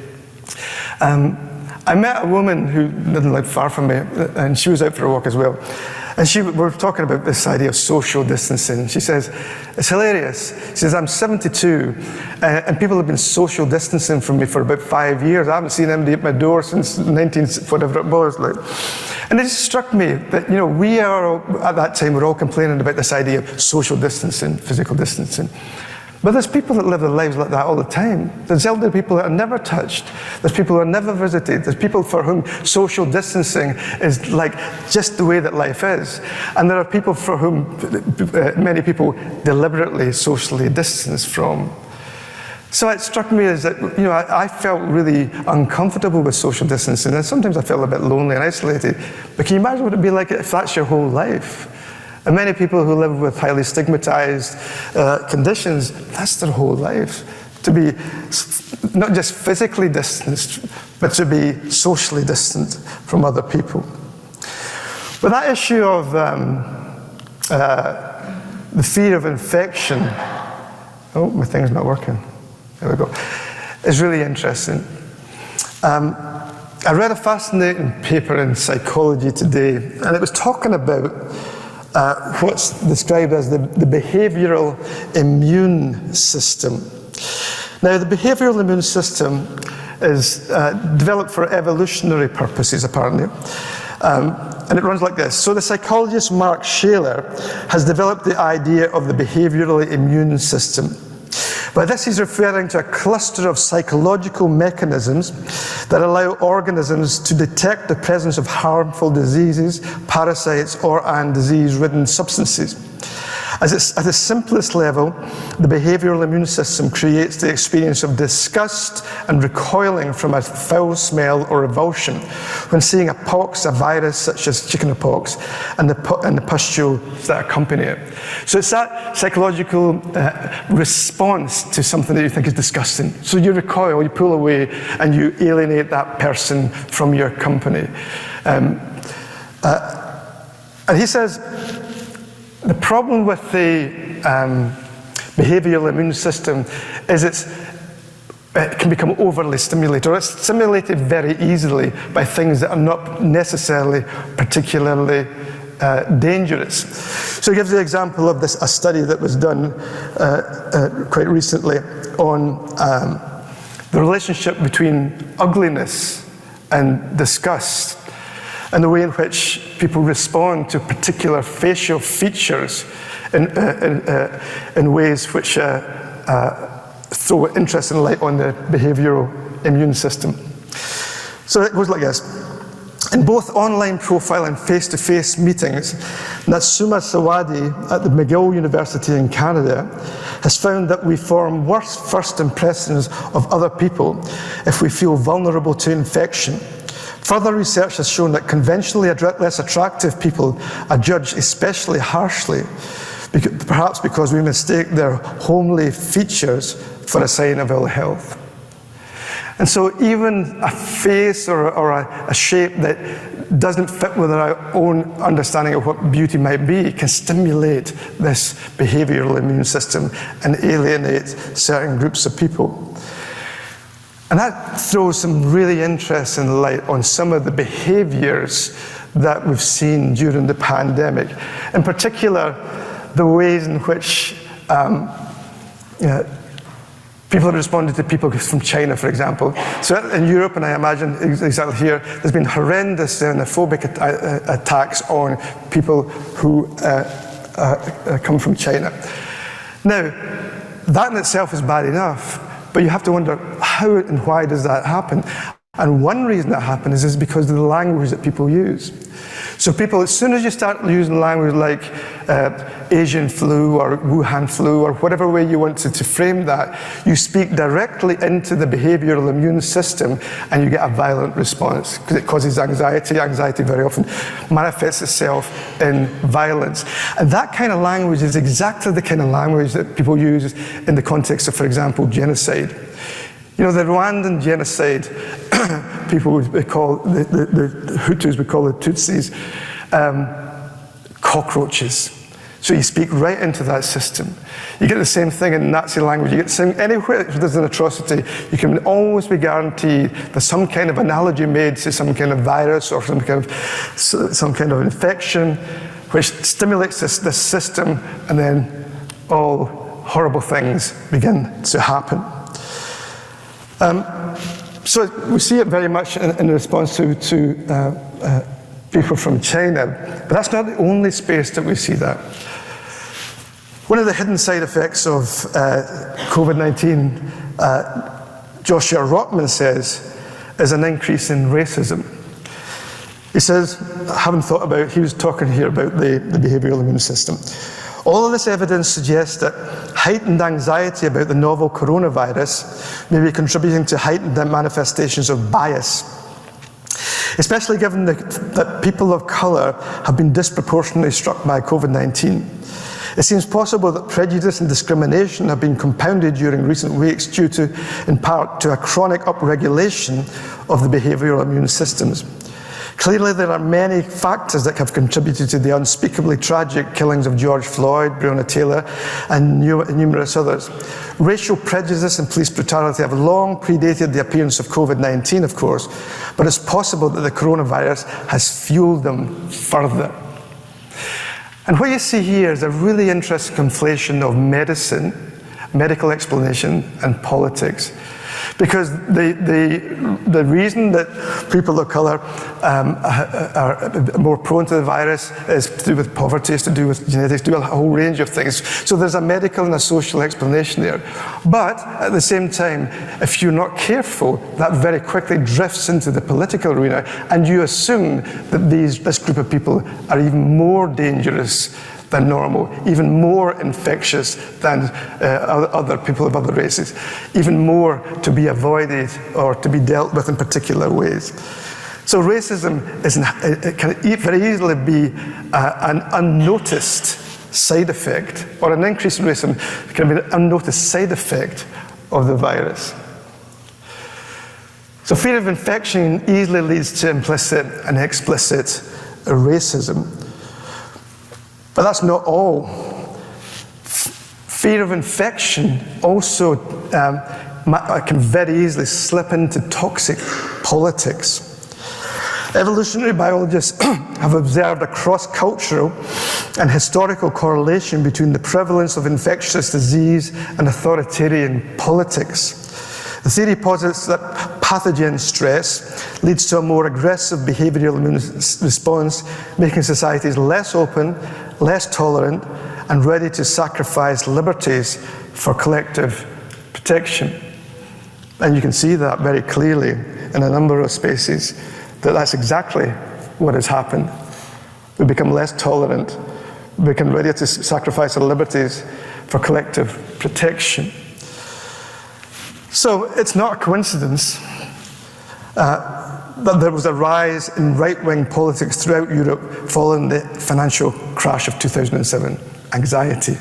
I met a woman who didn't live far from me, and she was out for a walk as well. And we were talking about this idea of social distancing. She says, it's hilarious. She says, I'm 72, and people have been social distancing from me for about 5 years. I haven't seen anybody at my door since whatever it was. And it just struck me that, we are, at that time, we're all complaining about this idea of social distancing, physical distancing. But there's people that live their lives like that all the time. There's elderly people that are never touched. There's people who are never visited. There's people for whom social distancing is like just the way that life is. And there are people for whom many people deliberately socially distance from. So it struck me as that, I felt really uncomfortable with social distancing. And sometimes I felt a bit lonely and isolated. But can you imagine what it'd be like if that's your whole life? And many people who live with highly stigmatized conditions, that's their whole life. To be not just physically distanced, but to be socially distant from other people. But that issue of the fear of infection, oh, my thing's not working. There we go. It's really interesting. I read a fascinating paper in Psychology Today, and it was talking about what's described as the behavioral immune system. Now, the behavioral immune system is developed for evolutionary purposes, apparently. And it runs like this. So the psychologist Mark Shaler has developed the idea of the behavioral immune system. By this, he's referring to a cluster of psychological mechanisms that allow organisms to detect the presence of harmful diseases, parasites, and disease-ridden substances. At its simplest level, the behavioral immune system creates the experience of disgust and recoiling from a foul smell or revulsion when seeing a pox, a virus such as chickenpox, and the pustules that accompany it. So it's that psychological response to something that you think is disgusting. So you recoil, you pull away, and you alienate that person from your company. And he says, the problem with the behavioral immune system is it can become overly stimulated, or it's stimulated very easily by things that are not necessarily particularly dangerous. So he gives the example of a study that was done quite recently on the relationship between ugliness and disgust, and the way in which people respond to particular facial features in ways which throw interesting light on the behavioral immune system. So it goes like this. In both online profile and face-to-face meetings, Natsuma Sawadi at the McGill University in Canada has found that we form worse first impressions of other people if we feel vulnerable to infection. Further research has shown that conventionally less attractive people are judged especially harshly, perhaps because we mistake their homely features for a sign of ill health. And so even a face or a shape that doesn't fit with our own understanding of what beauty might be can stimulate this behavioral immune system and alienate certain groups of people. And that throws some really interesting light on some of the behaviors that we've seen during the pandemic. In particular, the ways in which people have responded to people from China, for example. So in Europe, and I imagine exactly here, there's been horrendous xenophobic attacks on people who come from China. Now, that in itself is bad enough, but you have to wonder how and why does that happen? And one reason that happens is because of the language that people use. So people, as soon as you start using language like Asian flu or Wuhan flu or whatever way you want to frame that, you speak directly into the behavioral immune system and you get a violent response because it causes anxiety. Anxiety very often manifests itself in violence. And that kind of language is exactly the kind of language that people use in the context of, for example, genocide. You know, the Rwandan genocide, people would call, the Hutus would call the Tutsis cockroaches. So you speak right into that system. You get the same thing in Nazi language. You get the same, anywhere there's an atrocity, you can always be guaranteed there's some kind of analogy made to some kind of virus or some kind of infection, which stimulates this system, and then all horrible things begin to happen. So we see it very much in response to people from China, but that's not the only space that we see that. One of the hidden side effects of COVID-19, Joshua Rotman says, is an increase in racism. He says, he was talking here about the behavioral immune system. All of this evidence suggests that heightened anxiety about the novel coronavirus may be contributing to heightened manifestations of bias, especially given that people of colour have been disproportionately struck by COVID-19. It seems possible that prejudice and discrimination have been compounded during recent weeks due to, in part, to a chronic upregulation of the behavioural immune systems. Clearly, there are many factors that have contributed to the unspeakably tragic killings of George Floyd, Breonna Taylor, and numerous others. Racial prejudice and police brutality have long predated the appearance of COVID-19, of course, but it's possible that the coronavirus has fueled them further. And what you see here is a really interesting conflation of medicine, medical explanation, and politics. Because the reason that people of color are more prone to the virus is to do with poverty, is to do with genetics, do a whole range of things. So there's a medical and a social explanation there. But at the same time, if you're not careful, that very quickly drifts into the political arena, and you assume that this group of people are even more dangerous than normal, even more infectious than other people of other races, even more to be avoided or to be dealt with in particular ways. So racism it can very easily be an unnoticed side effect, or an increase in racism can be an unnoticed side effect of the virus. So fear of infection easily leads to implicit and explicit racism. But that's not all. Fear of infection also can very easily slip into toxic politics. Evolutionary biologists have observed a cross-cultural and historical correlation between the prevalence of infectious disease and authoritarian politics. The theory posits that pathogen stress leads to a more aggressive behavioral immune response, making societies less open, less tolerant, and ready to sacrifice liberties for collective protection. And you can see that very clearly in a number of spaces, that that's exactly what has happened. We become less tolerant, we become ready to sacrifice our liberties for collective protection. So it's not a coincidence that there was a rise in right-wing politics throughout Europe following the financial crash of 2007, anxiety.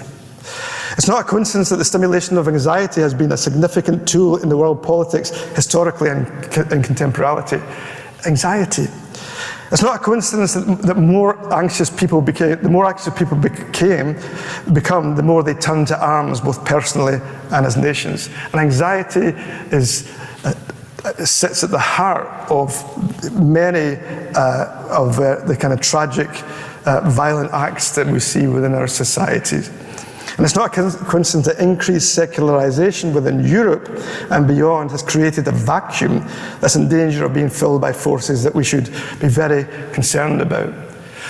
It's not a coincidence that the stimulation of anxiety has been a significant tool in the world politics historically and in contemporality. Anxiety. It's not a coincidence that the more anxious people become, the more they turn to arms, both personally and as nations. And anxiety sits at the heart of many of the kind of tragic, violent acts that we see within our societies. And it's not a coincidence that increased secularization within Europe and beyond has created a vacuum that's in danger of being filled by forces that we should be very concerned about.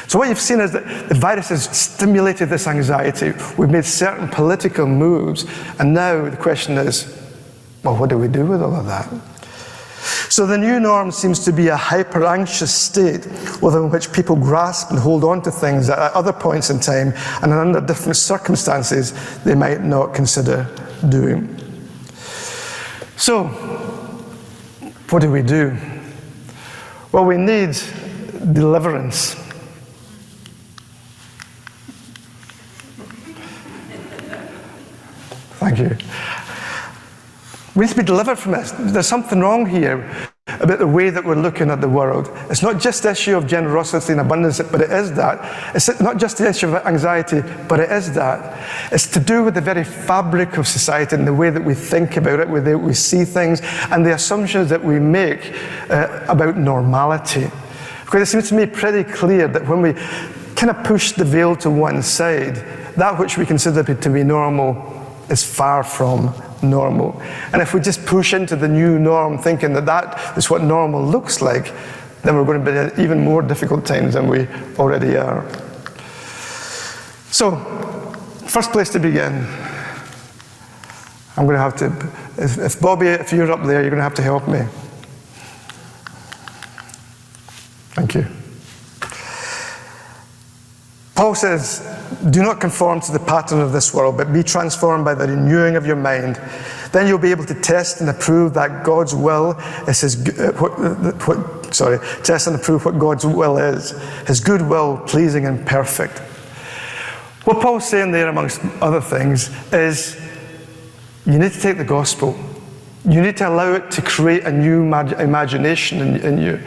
So what you've seen is that the virus has stimulated this anxiety. We've made certain political moves, and now the question is, well, what do we do with all of that? So the new norm seems to be a hyper-anxious state within which people grasp and hold on to things at other points in time and under different circumstances they might not consider doing. So, what do we do? Well, we need deliverance. Thank you. We need to be delivered from this. There's something wrong here about the way that we're looking at the world. It's not just the issue of generosity and abundance, but it is that. It's not just the issue of anxiety, but it is that. It's to do with the very fabric of society and the way that we think about it, the way that we see things, and the assumptions that we make about normality. Because it seems to me pretty clear that when we kind of push the veil to one side, that which we consider to be normal is far from normal. And if we just push into the new norm thinking that that is what normal looks like, then we're going to be in even more difficult times than we already are. So, first place to begin, I'm going to have to, if Bobby, if you're up there, you're going to have to help me. Thank you. Paul says, do not conform to the pattern of this world, but be transformed by the renewing of your mind. Then you'll be able to test and approve that God's will is test and approve what God's will is, his good will, pleasing and perfect. What Paul's saying there, amongst other things, is you need to take the gospel. You need to allow it to create a new imagination in you.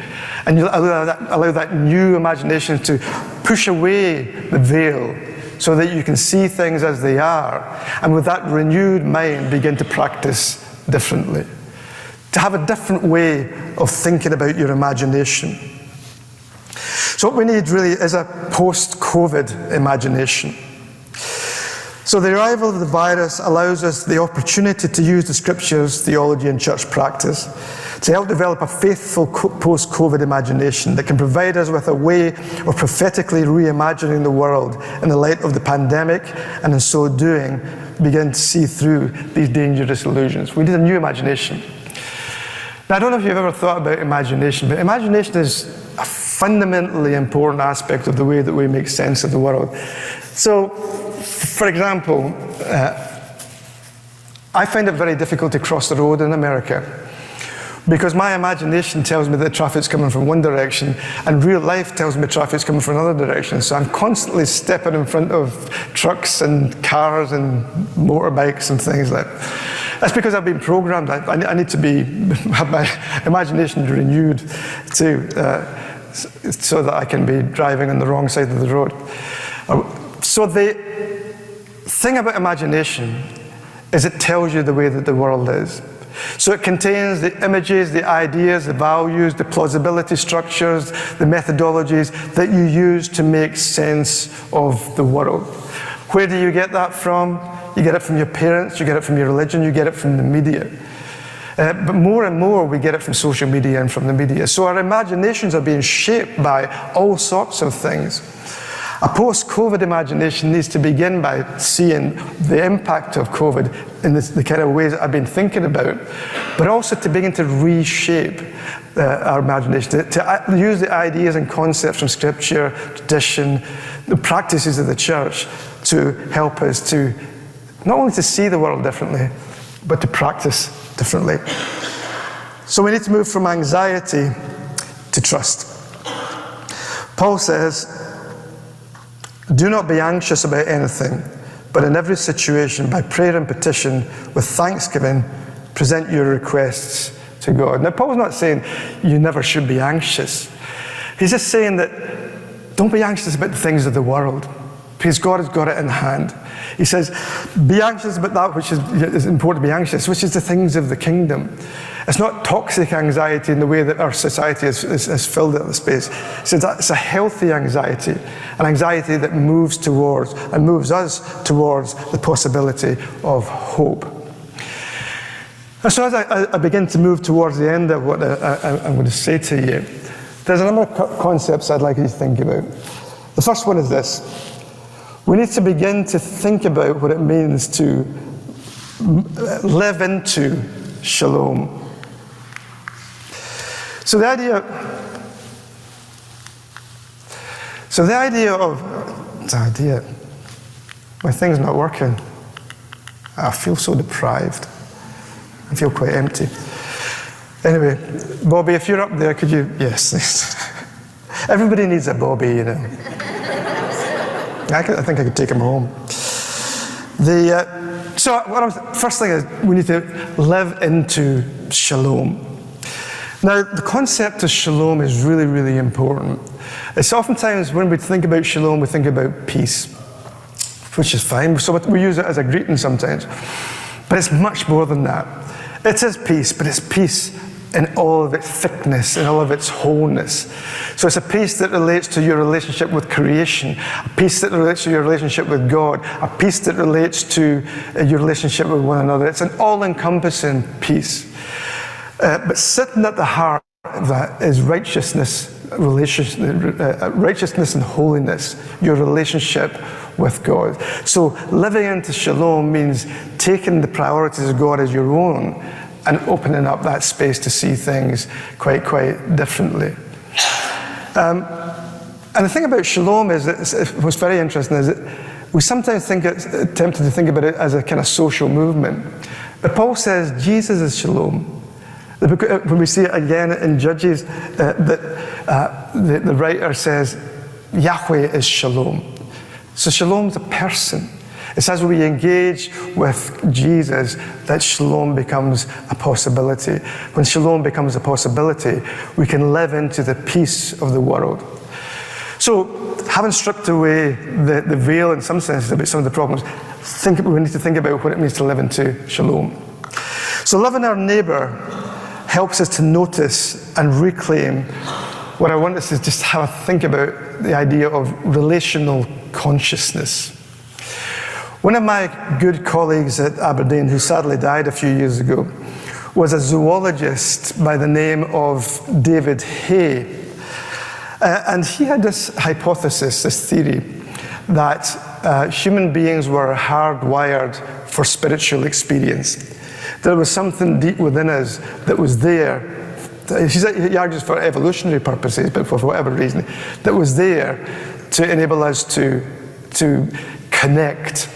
And you allow that new imagination to push away the veil so that you can see things as they are. And with that renewed mind, begin to practice differently. To have a different way of thinking about your imagination. So what we need really is a post-COVID imagination. So the arrival of the virus allows us the opportunity to use the scriptures, theology, and church practice to help develop a faithful post-COVID imagination that can provide us with a way of prophetically reimagining the world in the light of the pandemic, and in so doing, begin to see through these dangerous illusions. We need a new imagination. Now, I don't know if you've ever thought about imagination, but imagination is a fundamentally important aspect of the way that we make sense of the world. So, for example, I find it very difficult to cross the road in America because my imagination tells me that traffic's coming from one direction and real life tells me traffic's coming from another direction. So I'm constantly stepping in front of trucks and cars and motorbikes and things like that. That's because I've been programmed. I need to have my imagination renewed too, so that I can be driving on the wrong side of the road. So the thing about imagination is it tells you the way that the world is. So it contains the images, the ideas, the values, the plausibility structures, the methodologies that you use to make sense of the world. Where do you get that from? You get it from your parents, you get it from your religion, you get it from the media. But more and more we get it from social media and from the media. So our imaginations are being shaped by all sorts of things. A post-COVID imagination needs to begin by seeing the impact of COVID in the kind of ways that I've been thinking about, but also to begin to reshape our imagination, to use the ideas and concepts from scripture, tradition, the practices of the church to help us to not only to see the world differently, but to practice differently. So we need to move from anxiety to trust. Paul says, do not be anxious about anything, but in every situation, by prayer and petition, with thanksgiving, present your requests to God. Now, Paul's not saying you never should be anxious. He's just saying that don't be anxious about the things of the world, because God has got it in hand. He says, be anxious about that which is important to be anxious, which is the things of the kingdom. It's not toxic anxiety in the way that our society has filled it with space. He says it's a healthy anxiety, an anxiety that moves towards and moves us towards the possibility of hope. And so as I begin to move towards the end of what I'm going to say to you, there's a number of concepts I'd like you to think about. The first one is this. We need to begin to think about what it means to live into Shalom. So the idea of, my thing's not working. I feel so deprived. I feel quite empty. Anyway, Bobby, if you're up there, could you, yes. Everybody needs a Bobby, you know. I think I could take him home. First thing is we need to live into Shalom. Now, the concept of Shalom is really, really important. It's oftentimes when we think about Shalom, we think about peace, which is fine. So we use it as a greeting sometimes. But it's much more than that. It is peace, but it's peace in all of its thickness, in all of its wholeness. So it's a peace that relates to your relationship with creation, a peace that relates to your relationship with God, a peace that relates to your relationship with one another. It's an all-encompassing peace. But sitting at the heart of that is righteousness and holiness, your relationship with God. So living into Shalom means taking the priorities of God as your own and opening up that space to see things quite differently. And the thing about Shalom is that what's very interesting is that we sometimes it's tempted to think about it as a kind of social movement. But Paul says Jesus is Shalom. When we see it again in Judges, the writer says Yahweh is Shalom. So Shalom's a person. It's as we engage with Jesus that shalom becomes a possibility. When shalom becomes a possibility, we can live into the peace of the world. So, having stripped away the veil in some senses about some of the problems, we need to think about what it means to live into shalom. So loving our neighbour helps us to notice and reclaim what I want us to just have a think about, the idea of relational consciousness. One of my good colleagues at Aberdeen, who sadly died a few years ago, was a zoologist by the name of David Hay. And he had this hypothesis, this theory, that human beings were hardwired for spiritual experience. There was something deep within us that was there. He argues for evolutionary purposes, but for whatever reason, that was there to enable us to connect.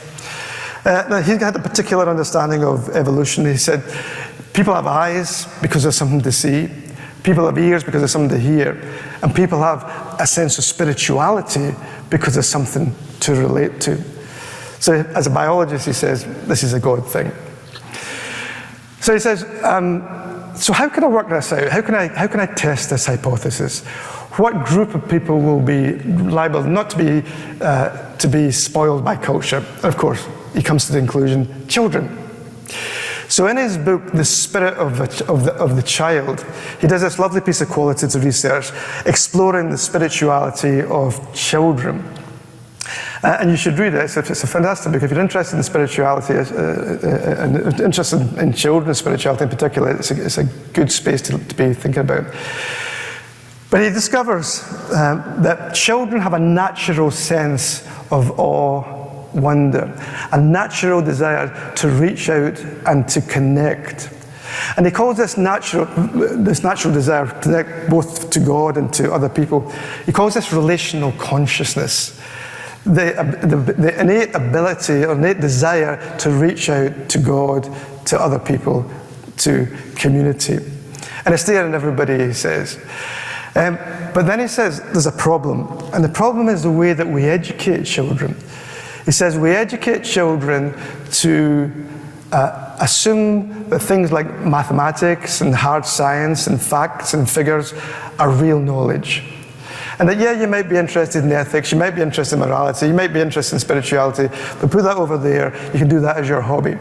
Now, he had a particular understanding of evolution. He said, people have eyes because there's something to see. People have ears because there's something to hear. And people have a sense of spirituality because there's something to relate to. So as a biologist, he says, this is a God thing. So he says, so how can I work this out? How can I test this hypothesis? What group of people will be liable not to be spoiled by culture? And of course, he comes to the conclusion, children. So in his book, The Spirit of the Child, he does this lovely piece of qualitative research exploring the spirituality of children. And you should read it. It's a fantastic book. If you're interested in spirituality and interested in children's spirituality in particular, it's a good space to be thinking about. But he discovers that children have a natural sense of awe, wonder, a natural desire to reach out and to connect. And he calls this natural desire to connect both to God and to other people, he calls this relational consciousness. The innate ability or innate desire to reach out to God, to other people, to community. And it's there in everybody, he says. But then he says there's a problem. And the problem is the way that we educate children. He says we educate children to assume that things like mathematics and hard science and facts and figures are real knowledge. And that, yeah, you might be interested in ethics, you might be interested in morality, you might be interested in spirituality, but put that over there, you can do that as your hobby.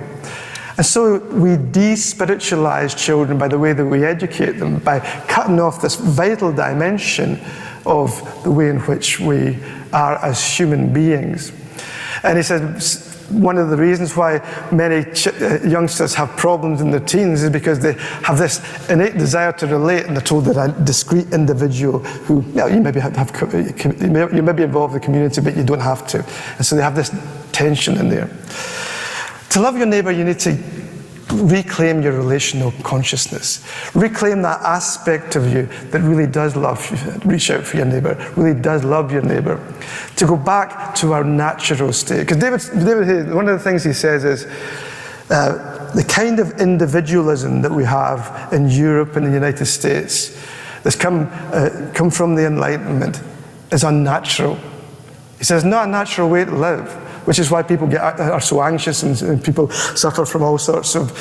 And so we de-spiritualize children by the way that we educate them, by cutting off this vital dimension of the way in which we are as human beings. And he says one of the reasons why many youngsters have problems in their teens is because they have this innate desire to relate, and they're told that a discrete individual who, you maybe you may be involved in the community, but you don't have to. And so they have this tension in there. To love your neighbour, you need to reclaim your relational consciousness. Reclaim that aspect of you that really does love you, reach out for your neighbour, really does love your neighbour. To go back to our natural state. Because David, one of the things he says is the kind of individualism that we have in Europe and the United States that's come from the Enlightenment is unnatural. He says, not a natural way to live. Which is why people are so anxious and people suffer from all sorts of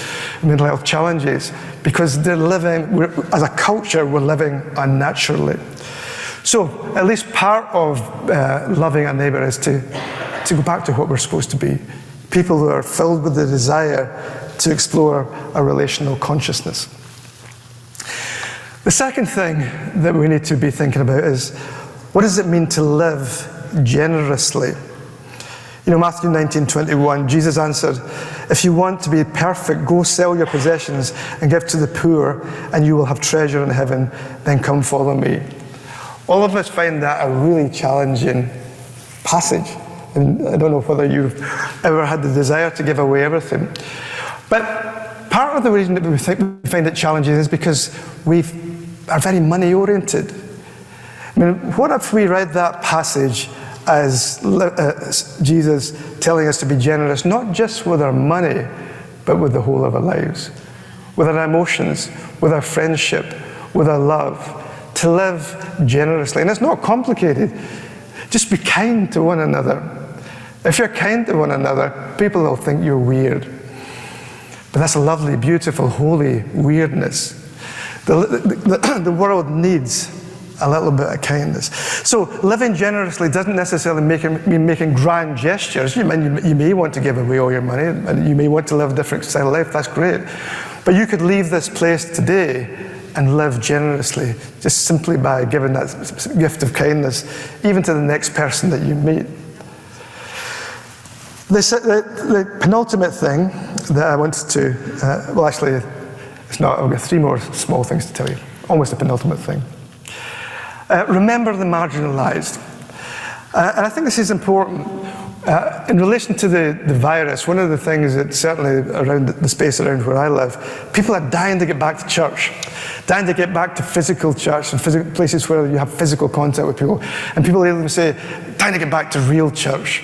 mental health challenges, because they're living, as a culture, we're living unnaturally. So at least part of loving a neighbour is to go back to what we're supposed to be. People who are filled with the desire to explore a relational consciousness. The second thing that we need to be thinking about is, what does it mean to live generously? You know, Matthew 19:21, Jesus answered, if you want to be perfect, go sell your possessions and give to the poor, and you will have treasure in heaven, then come follow me. All of us find that a really challenging passage. And I don't know whether you've ever had the desire to give away everything. But part of the reason that we find it challenging is because we are very money-oriented. I mean, what if we read that passage as Jesus telling us to be generous, not just with our money, but with the whole of our lives, with our emotions, with our friendship, with our love, to live generously. And it's not complicated. Just be kind to one another. If you're kind to one another, people will think you're weird. But that's a lovely, beautiful, holy weirdness. The world needs a little bit of kindness. So living generously doesn't necessarily mean making grand gestures. You may want to give away all your money, and you may want to live a different style of life. That's great. But you could leave this place today and live generously, just simply by giving that gift of kindness, even to the next person that you meet. The penultimate thing that I wanted to, well, actually, it's not. I've got 3 more small things to tell you. Almost a penultimate thing. Remember the marginalized. And I think this is important. In relation to the virus, one of the things that certainly around the space around where I live, people are dying to get back to church, dying to get back to physical church and places where you have physical contact with people. And people even say, dying to get back to real church.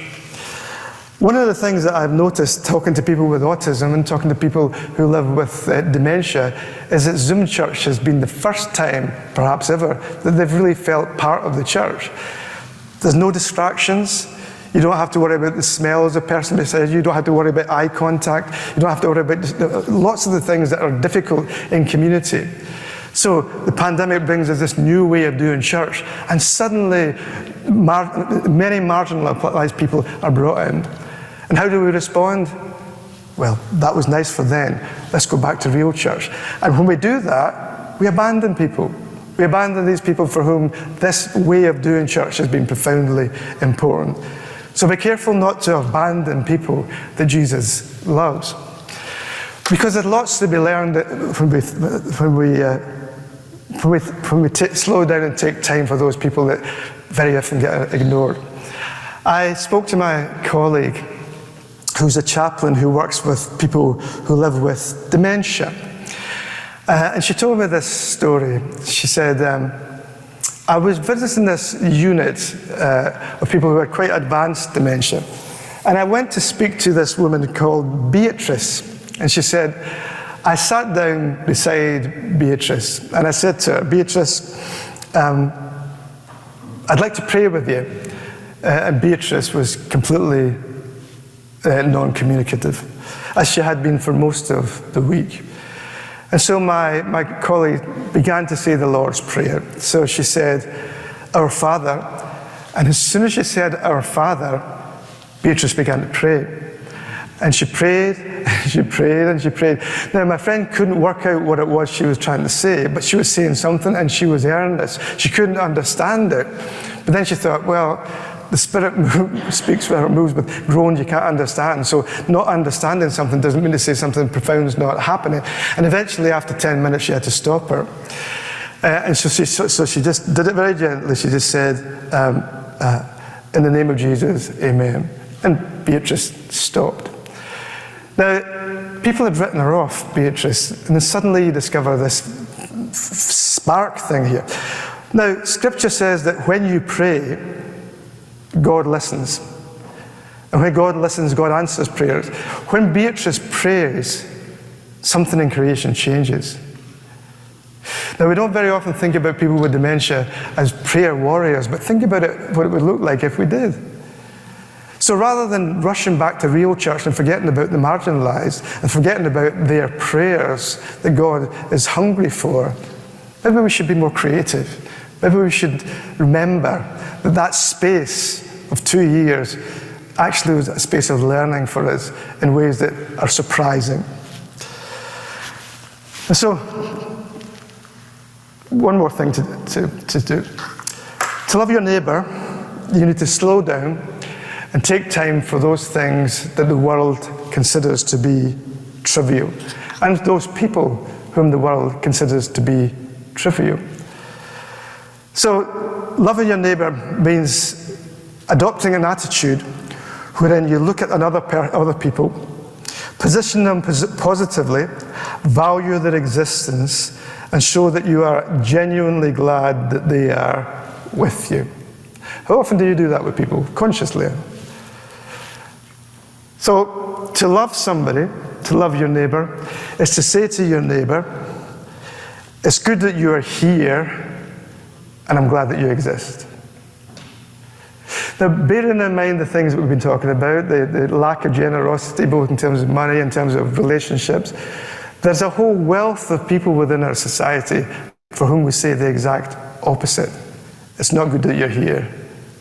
One of the things that I've noticed talking to people with autism and talking to people who live with dementia is that Zoom church has been the first time, perhaps ever, that they've really felt part of the church. There's no distractions. You don't have to worry about the smell of the person beside you. You don't have to worry about eye contact. You don't have to worry about lots of the things that are difficult in community. So the pandemic brings us this new way of doing church, and suddenly many marginalized people are brought in. And how do we respond? Well, that was nice for then. Let's go back to real church. And when we do that, we abandon people. We abandon these people for whom this way of doing church has been profoundly important. So be careful not to abandon people that Jesus loves. Because there's lots to be learned when we slow down and take time for those people that very often get ignored. I spoke to my colleague who's a chaplain who works with people who live with dementia. And she told me this story. She said, I was visiting this unit of people who had quite advanced dementia. And I went to speak to this woman called Beatrice. And she said, I sat down beside Beatrice and I said to her, Beatrice, I'd like to pray with you. And Beatrice was completely non-communicative, as she had been for most of the week. And so my colleague began to say the Lord's Prayer. So she said, Our Father. And as soon as she said, Our Father, Beatrice began to pray. And she prayed, and she prayed, and she prayed. Now, my friend couldn't work out what it was she was trying to say, but she was saying something, and she was earnest. She couldn't understand it. But then she thought, well, the Spirit speaks where it moves, but groans you can't understand. So not understanding something doesn't mean to say something profound is not happening. And eventually, after 10 minutes, she had to stop her. And so she just did it very gently. She just said, in the name of Jesus, amen. And Beatrice stopped. Now, people had written her off, Beatrice, and then suddenly you discover this spark thing here. Now, Scripture says that when you pray, God listens. And when God listens, God answers prayers. When Beatrice prays, something in creation changes. Now, we don't very often think about people with dementia as prayer warriors, but think about it, what it would look like if we did. So rather than rushing back to real church and forgetting about the marginalized and forgetting about their prayers that God is hungry for, maybe we should be more creative. Maybe we should remember that that space of 2 years actually was a space of learning for us in ways that are surprising. And so, one more thing to do. To love your neighbor, you need to slow down and take time for those things that the world considers to be trivial, and those people whom the world considers to be trivial. So, loving your neighbor means adopting an attitude wherein you look at other people, position them positively, value their existence, and show that you are genuinely glad that they are with you. How often do you do that with people? Consciously. So, to love somebody, to love your neighbor, is to say to your neighbor, it's good that you are here, and I'm glad that you exist. Now, bearing in mind the things that we've been talking about, the lack of generosity, both in terms of money, in terms of relationships, there's a whole wealth of people within our society for whom we say the exact opposite. It's not good that you're here,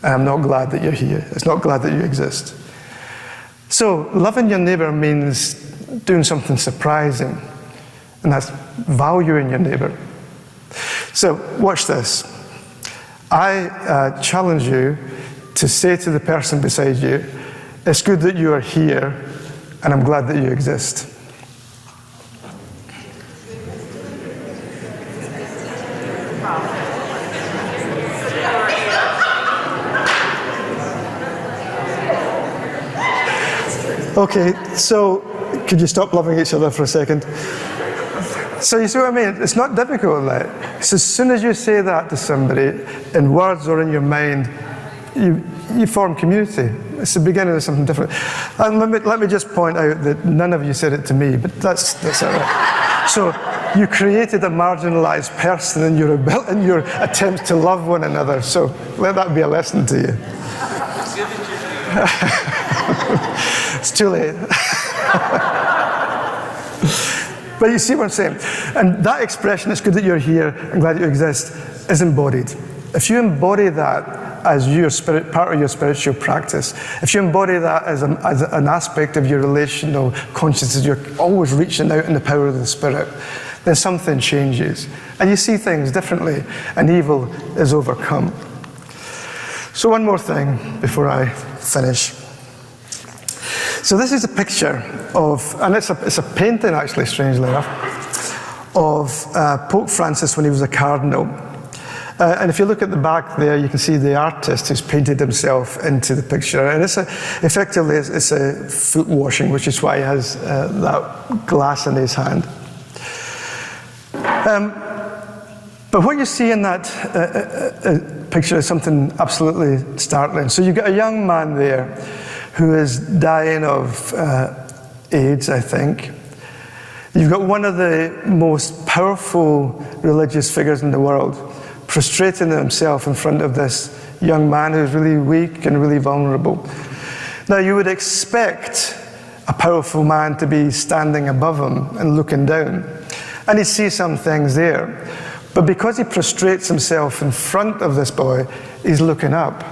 and I'm not glad that you're here. It's not glad that you exist. So, loving your neighbour means doing something surprising, and that's valuing your neighbour. So, watch this. I challenge you to say to the person beside you, it's good that you are here, and I'm glad that you exist. Okay, so could you stop loving each other for a second? So you see what I mean? It's not difficult, that. So as soon as you say that to somebody, in words or in your mind, you form community. It's the beginning of something different. And let me just point out that none of you said it to me, but that's it. Right? So you created a marginalized person in your attempt to love one another. So let that be a lesson to you. It's too late. But you see what I'm saying? And that expression, it's good that you're here, I'm glad that you exist, is embodied. If you embody that as part of your spiritual practice, if you embody that as an aspect of your relational consciousness, you're always reaching out in the power of the Spirit, then something changes. And you see things differently, and evil is overcome. So one more thing before I finish. So this is a picture of, and it's a painting actually, strangely enough, of Pope Francis when he was a cardinal. And if you look at the back there, you can see the artist who's painted himself into the picture. And effectively it's a foot washing, which is why he has that glass in his hand. But what you see in that picture is something absolutely startling. So you've got a young man there who is dying of AIDS, I think. You've got one of the most powerful religious figures in the world prostrating himself in front of this young man who's really weak and really vulnerable. Now, you would expect a powerful man to be standing above him and looking down, and he'd see some things there. But because he prostrates himself in front of this boy, he's looking up.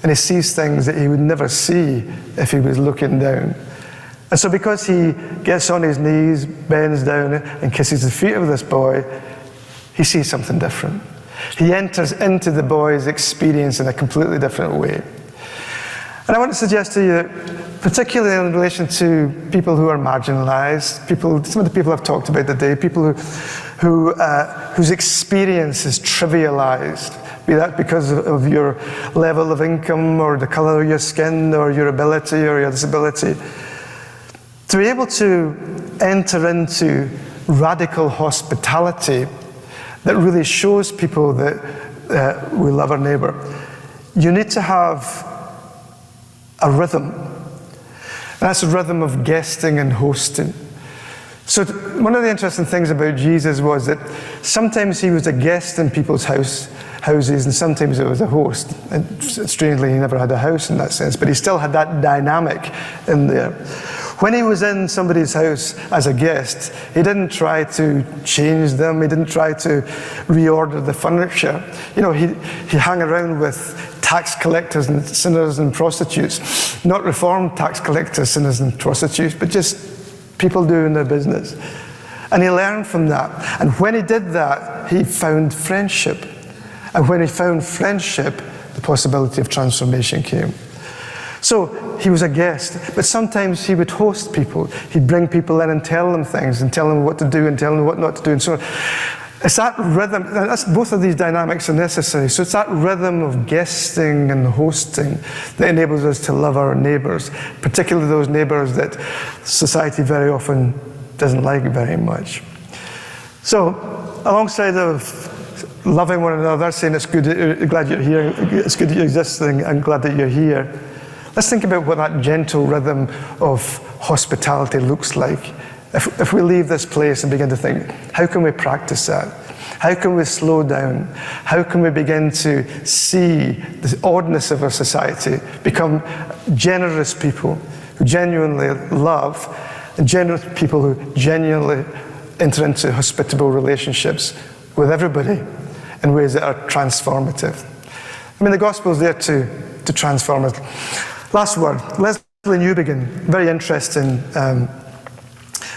And he sees things that he would never see if he was looking down. And so because he gets on his knees, bends down, and kisses the feet of this boy, he sees something different. He enters into the boy's experience in a completely different way. And I want to suggest to you that, particularly in relation to people who are marginalized, some of the people I've talked about today, people whose experience is trivialized, be that because of your level of income or the color of your skin or your ability or your disability, to be able to enter into radical hospitality that really shows people that we love our neighbor, you need to have a rhythm. And that's a rhythm of guesting and hosting. So one of the interesting things about Jesus was that sometimes he was a guest in people's houses, and sometimes it was a host. And strangely, he never had a house in that sense, but he still had that dynamic in there. When he was in somebody's house as a guest, he didn't try to change them. He didn't try to reorder the furniture. You know, he hung around with tax collectors and sinners and prostitutes. Not reformed tax collectors, sinners and prostitutes, but just people doing their business. And he learned from that. And when he did that, he found friendship. And when he found friendship, the possibility of transformation came. So he was a guest, but sometimes he would host people. He'd bring people in and tell them things and tell them what to do and tell them what not to do and so on. It's that rhythm, both of these dynamics are necessary. So it's that rhythm of guesting and hosting that enables us to love our neighbors, particularly those neighbors that society very often doesn't like very much. So alongside of loving one another, saying it's good, glad you're here, it's good that you exist, and I'm glad that you're here, let's think about what that gentle rhythm of hospitality looks like. If we leave this place and begin to think, how can we practice that? How can we slow down? How can we begin to see the oddness of our society, become generous people who genuinely love, and generous people who genuinely enter into hospitable relationships with everybody in ways that are transformative? I mean, the gospel is there to transform us. Last word, Leslie Newbegin, very interesting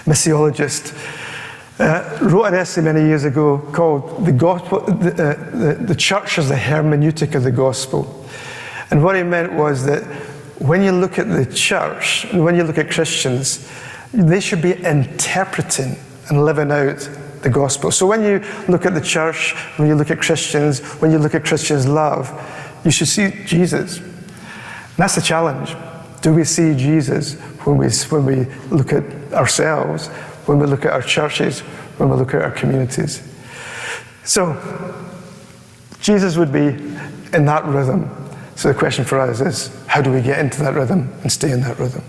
missiologist, wrote an essay many years ago called "The Gospel, the Church as the Hermeneutic of the Gospel." And what he meant was that when you look at the church, and when you look at Christians, they should be interpreting and living out the gospel. So when you look at the church, when you look at Christians, when you look at Christians' love, you should see Jesus. And that's the challenge. Do we see Jesus when we look at ourselves, when we look at our churches, when we look at our communities? So Jesus would be in that rhythm. So the question for us is, how do we get into that rhythm and stay in that rhythm?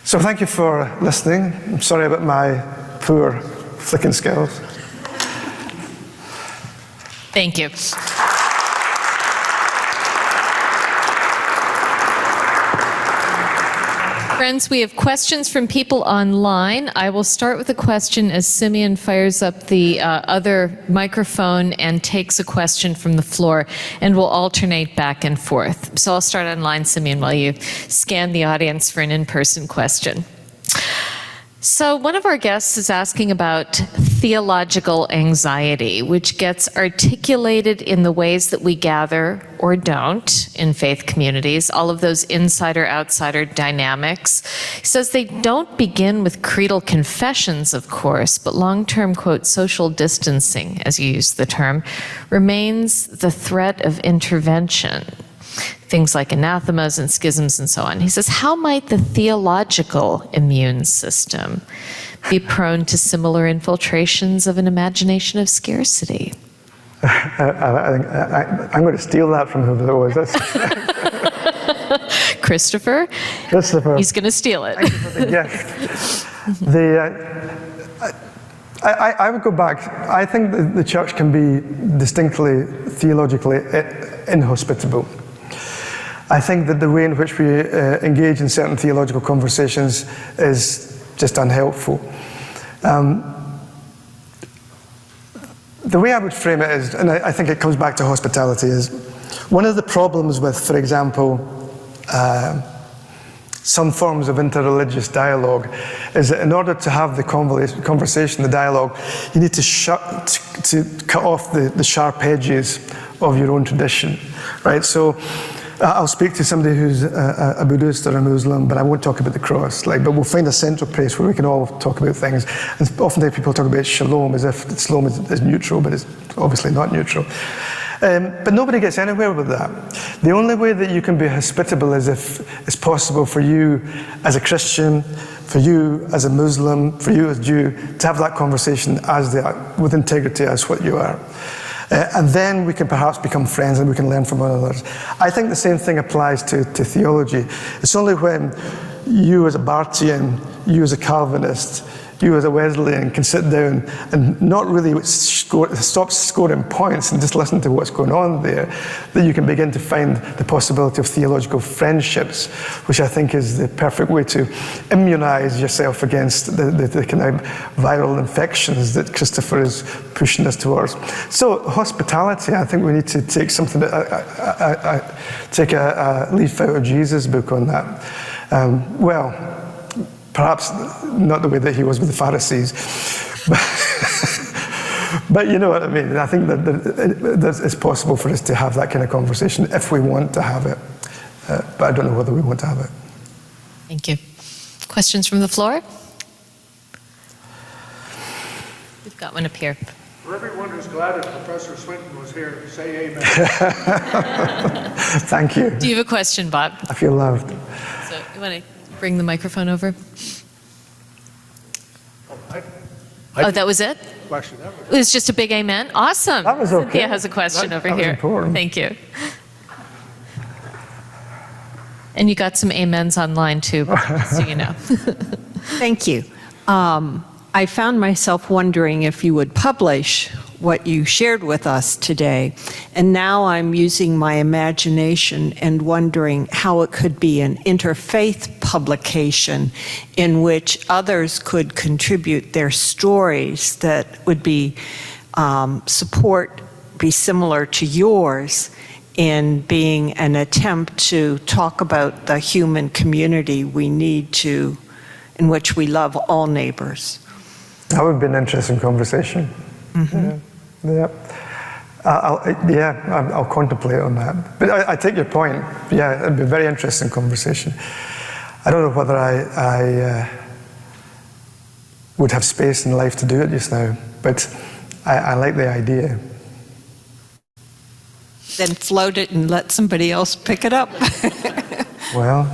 So thank you for listening. I'm sorry about my poor flicking skills. Thank you. Friends, we have questions from people online. I will start with a question as Simeon fires up the other microphone and takes a question from the floor, and we'll alternate back and forth. So I'll start online, Simeon, while you scan the audience for an in-person question. So one of our guests is asking about theological anxiety, which gets articulated in the ways that we gather or don't in faith communities, all of those insider-outsider dynamics. He says they don't begin with creedal confessions, of course, but long-term, quote, social distancing, as you use the term, remains the threat of intervention. Things like anathemas and schisms and so on. He says, how might the theological immune system be prone to similar infiltrations of an imagination of scarcity? I'm going to steal that from whoever it was. Christopher? He's going to steal it. Thank you for the gift. I would go back. I think the church can be distinctly theologically inhospitable. I think that the way in which we engage in certain theological conversations is just unhelpful. The way I would frame it is, and I think it comes back to hospitality, is one of the problems with, for example, some forms of interreligious dialogue is that in order to have the conversation, the dialogue, you need to cut off the sharp edges of your own tradition, right? So I'll speak to somebody who's a Buddhist or a Muslim, but I won't talk about the cross. But we'll find a central place where we can all talk about things. And oftentimes people talk about shalom as if shalom is neutral, but it's obviously not neutral. But nobody gets anywhere with that. The only way that you can be hospitable is if it's possible for you as a Christian, for you as a Muslim, for you as a Jew, to have that conversation with integrity as what you are. And then we can perhaps become friends and we can learn from one another. I think the same thing applies to theology. It's only when you as a Barthian, you as a Calvinist, you as a Wesleyan can sit down and not really stop scoring points and just listen to what's going on there, that you can begin to find the possibility of theological friendships, which I think is the perfect way to immunize yourself against the kind of viral infections that Christopher is pushing us towards. So hospitality, I think we need to take something, take a leaf out of Jesus' book on that. Perhaps not the way that he was with the Pharisees, but you know what I mean. I think that it's possible for us to have that kind of conversation if we want to have it, but I don't know whether we want to have it. Thank you. Questions from the floor? We've got one up here. For everyone who's glad that Professor Swinton was here, say amen. Thank you. Do you have a question, Bob? I feel loved. So you want to bring the microphone over? Oh, that was it? Question. It was just a big amen? Awesome. That was okay. Cynthia has a question over here. Important. Thank you. And you got some amens online too, so you know. Thank you. I found myself wondering if you would publish what you shared with us today. And now I'm using my imagination and wondering how it could be an interfaith publication in which others could contribute their stories that would be be similar to yours in being an attempt to talk about the human community we need to, in which we love all neighbors. That would be an interesting conversation. Mm-hmm. Yeah. I'll contemplate on that. But I take your point. Yeah, it'd be a very interesting conversation. I don't know whether I would have space in life to do it just now, but I like the idea. Then float it and let somebody else pick it up. Well.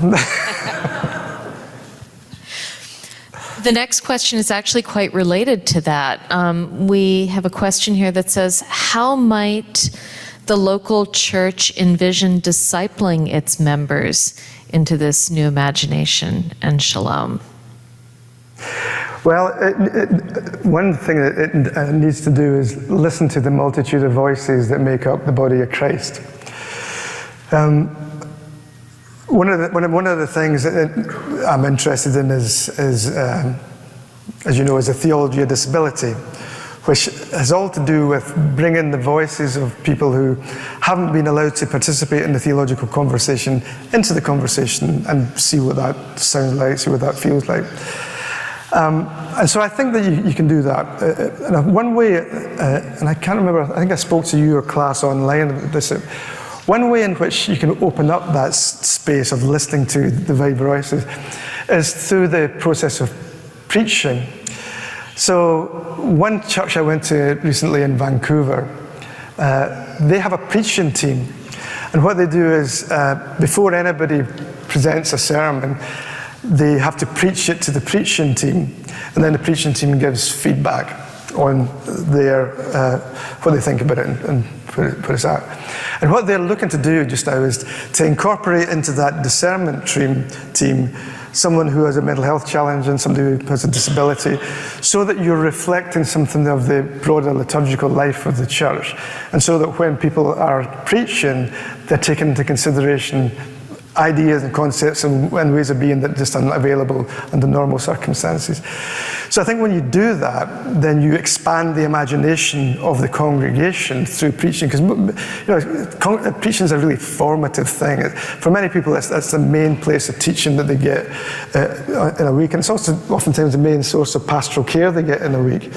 The next question is actually quite related to that. We have a question here that says, how might the local church envision discipling its members into this new imagination and shalom? Well, one thing that it needs to do is listen to the multitude of voices that make up the body of Christ. One of the things that I'm interested in is as you know, is the theology of disability, which has all to do with bringing the voices of people who haven't been allowed to participate in the theological conversation into the conversation and see what that sounds like, see what that feels like. And so I think that you can do that. And one way, and I can't remember, I think I spoke to your class online about this. One way in which you can open up that space of listening to the varied voices is through the process of preaching. So one church I went to recently in Vancouver, they have a preaching team. And what they do is, before anybody presents a sermon, they have to preach it to the preaching team, and then the preaching team gives feedback on their what they think about it and put us out. And what they're looking to do just now is to incorporate into that discernment team someone who has a mental health challenge and somebody who has a disability, so that you're reflecting something of the broader liturgical life of the church, and so that when people are preaching, they're taking into consideration ideas and concepts and ways of being that just aren't available under normal circumstances. So I think when you do that, then you expand the imagination of the congregation through preaching, because preaching is a really formative thing. For many people, that's the main place of teaching that they get in a week, and it's also oftentimes the main source of pastoral care they get in a week.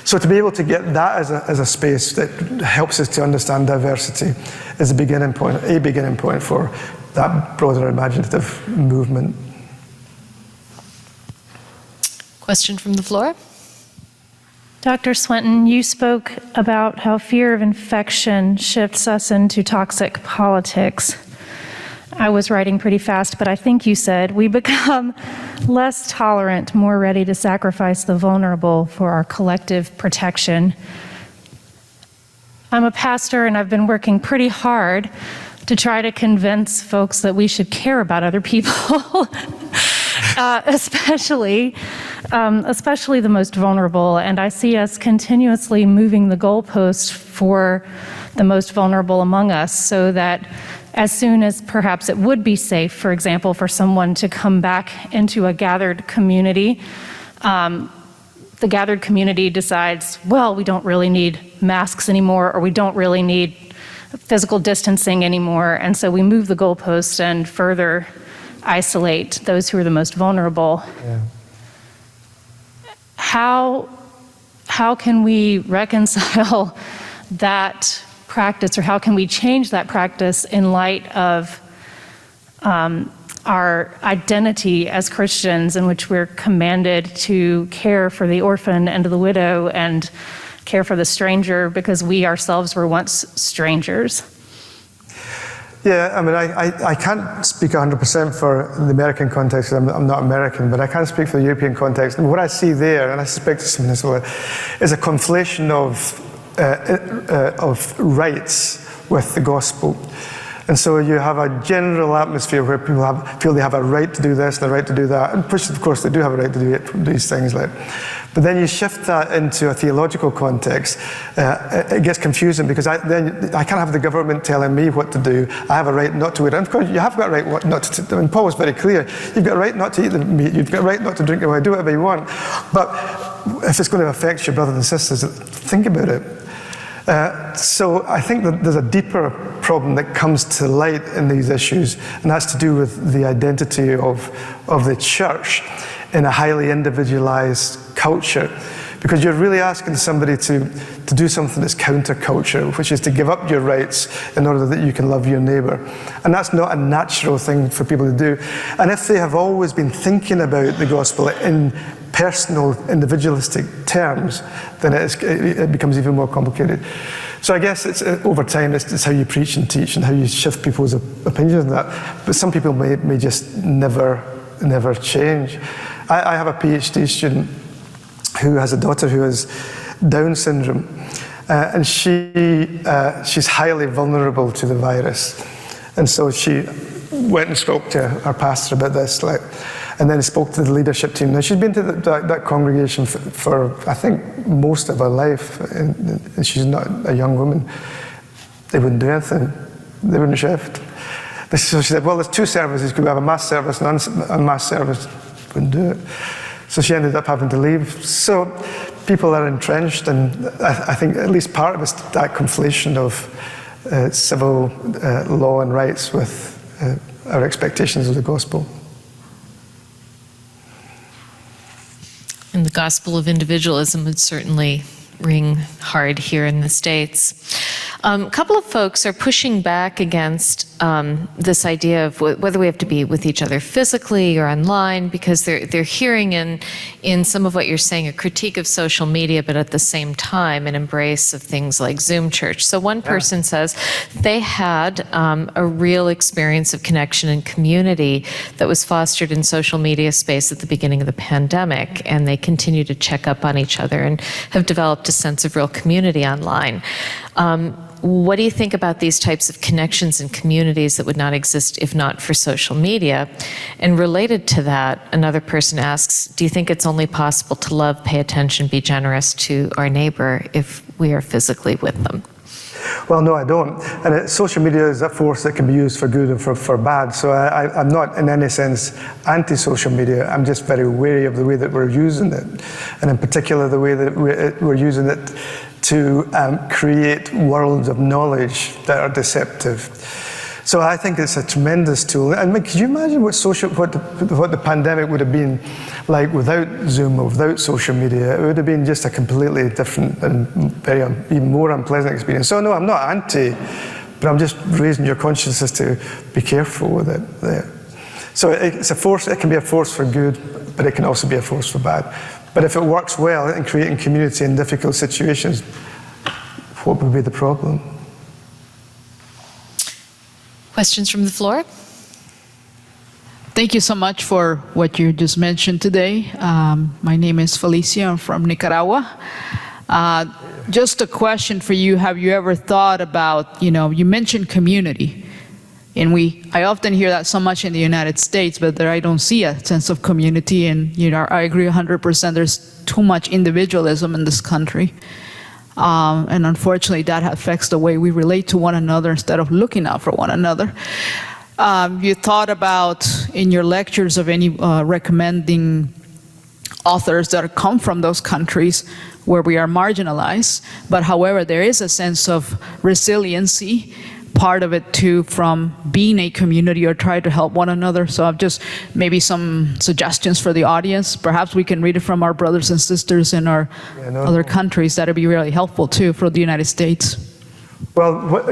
So to be able to get that as a space that helps us to understand diversity is a beginning point for that broader imaginative movement. Question from the floor? Dr. Swinton, you spoke about how fear of infection shifts us into toxic politics. I was writing pretty fast, but I think you said we become less tolerant, more ready to sacrifice the vulnerable for our collective protection. I'm a pastor, and I've been working pretty hard to try to convince folks that we should care about other people, especially the most vulnerable. And I see us continuously moving the goalpost for the most vulnerable among us, so that as soon as perhaps it would be safe, for example, for someone to come back into a gathered community, the gathered community decides, well, we don't really need masks anymore, or we don't really need physical distancing anymore, and so we move the goalposts and further isolate those who are the most vulnerable. Yeah. How can we reconcile that practice, or how can we change that practice in light of our identity as Christians, in which we're commanded to care for the orphan and the widow and care for the stranger, because we ourselves were once strangers? Yeah, I mean, I can't speak 100% for the American context. I'm not American, but I can speak for the European context. And what I see there, and I suspect it's something as well, is a conflation of rights with the gospel. And so you have a general atmosphere where people feel they have a right to do this and a right to do that, and which of course they do have a right to do these things. But then you shift that into a theological context, it gets confusing, because then I can't have the government telling me what to do. I have a right not to eat. And of course, you have got a right not to. I mean, Paul was very clear. You've got a right not to eat the meat. You've got a right not to drink it. Well, do whatever you want. But if it's going to affect your brothers and sisters, think about it. So I think that there's a deeper problem that comes to light in these issues, and that's to do with the identity of the church in a highly individualized culture. Because you're really asking somebody to do something that's counterculture, which is to give up your rights in order that you can love your neighbor. And that's not a natural thing for people to do. And if they have always been thinking about the gospel in personal, individualistic terms, then it becomes even more complicated. So I guess it's over time, it's how you preach and teach and how you shift people's opinions on that. But some people may just never change. I have a PhD student who has a daughter who has Down syndrome, and she's highly vulnerable to the virus. And so she went and spoke to her pastor about this, and then spoke to the leadership team. Now, she's been to that congregation for, I think, most of her life, and she's not a young woman. They wouldn't do anything. They wouldn't shift. So she said, well, there's two services. Could we have a mass service and a mass service? Wouldn't do it. So she ended up having to leave. So people are entrenched, and I think at least part of it's that conflation of civil law and rights with our expectations of the gospel. And the gospel of individualism would certainly ring hard here in the States. A couple of folks are pushing back against this idea of whether we have to be with each other physically or online, because they're hearing in some of what you're saying a critique of social media, but at the same time an embrace of things like Zoom church. So one person says they had a real experience of connection and community that was fostered in social media space at the beginning of the pandemic, and they continue to check up on each other and have developed a sense of real community online. What do you think about these types of connections and communities that would not exist if not for social media? And related to that, another person asks, do you think it's only possible to love, pay attention, be generous to our neighbor if we are physically with them? Well, no, I don't. And social media is a force that can be used for good and for bad. So I'm not in any sense anti-social media. I'm just very wary of the way that we're using it. And in particular, the way that we're using it to create worlds of knowledge that are deceptive. So I think it's a tremendous tool. I mean, could you imagine what the pandemic would have been like without Zoom or without social media? It would have been just a completely different and very even more unpleasant experience. So no, I'm not anti, but I'm just raising your consciousness to be careful with it there. So it's a force. It can be a force for good, but it can also be a force for bad. But if it works well in creating community in difficult situations, what would be the problem? Questions from the floor? Thank you so much for what you just mentioned today. My name is Felicia. I'm from Nicaragua. Just a question for you. Have you ever thought about, you mentioned community. And I often hear that so much in the United States, but there I don't see a sense of community. And I agree 100%. There's too much individualism in this country. And unfortunately, that affects the way we relate to one another instead of looking out for one another. You thought about, in your lectures, of any recommending authors that come from those countries where we are marginalized, but however, there is a sense of resiliency, part of it too, from being a community or try to help one another. So I've just maybe some suggestions for the audience. Perhaps we can read it from our brothers and sisters in our other countries. That'd be really helpful too for the United States. Well,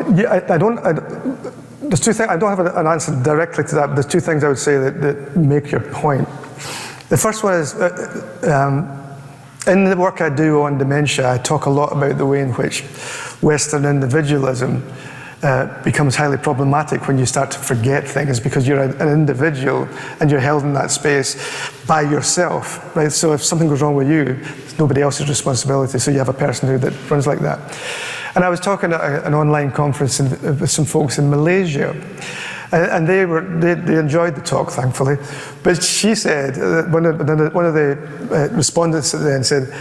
there's two things. I don't have an answer directly to that, but there's two things I would say that make your point. The first one is, in the work I do on dementia, I talk a lot about the way in which Western individualism becomes highly problematic when you start to forget things, because you're an individual and you're held in that space by yourself, right? So if something goes wrong with you, it's nobody else's responsibility. So you have a person that runs like that. And I was talking at an online conference with some folks in Malaysia, and they enjoyed the talk, thankfully. But she said, one of the respondents then said,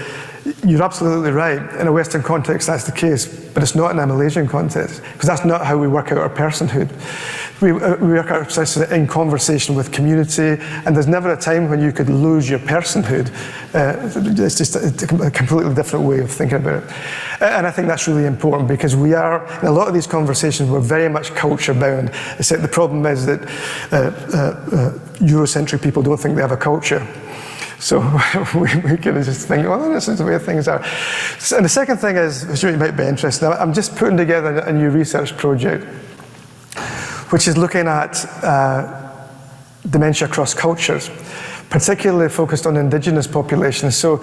"You're absolutely right. In a Western context, that's the case, but it's not in a Malaysian context, because that's not how we work out our personhood. We work out our personhood in conversation with community, and there's never a time when you could lose your personhood. It's just a completely different way of thinking about it. And I think that's really important, because we are, in a lot of these conversations, we're very much culture bound. Except the problem is that Eurocentric people don't think they have a culture. So we kind of just think, well, this is the way things are. And the second thing is, which you might be interested in, I'm just putting together a new research project, which is looking at dementia across cultures, particularly focused on indigenous populations. So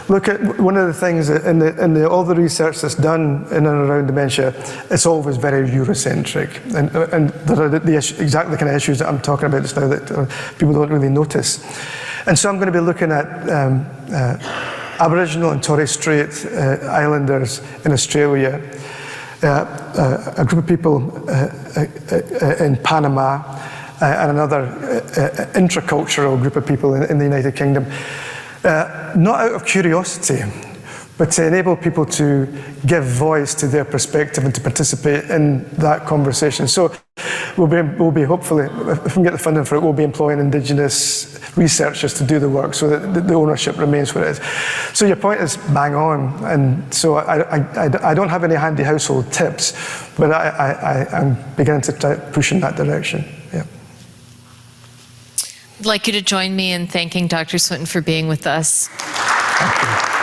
look at one of the things in all the research that's done in and around dementia, it's always very Eurocentric. And there are exactly the kind of issues that I'm talking about just now that people don't really notice. And so I'm going to be looking at Aboriginal and Torres Strait Islanders in Australia, a group of people in Panama, and another intracultural group of people in the United Kingdom, not out of curiosity, but to enable people to give voice to their perspective and to participate in that conversation. So we'll be hopefully, if we can get the funding for it, we'll be employing Indigenous researchers to do the work so that the ownership remains where it is. So your point is bang on, and so I don't have any handy household tips, but I'm beginning to try to push in that direction. Yeah. I'd like you to join me in thanking Dr. Swinton for being with us. Thank you.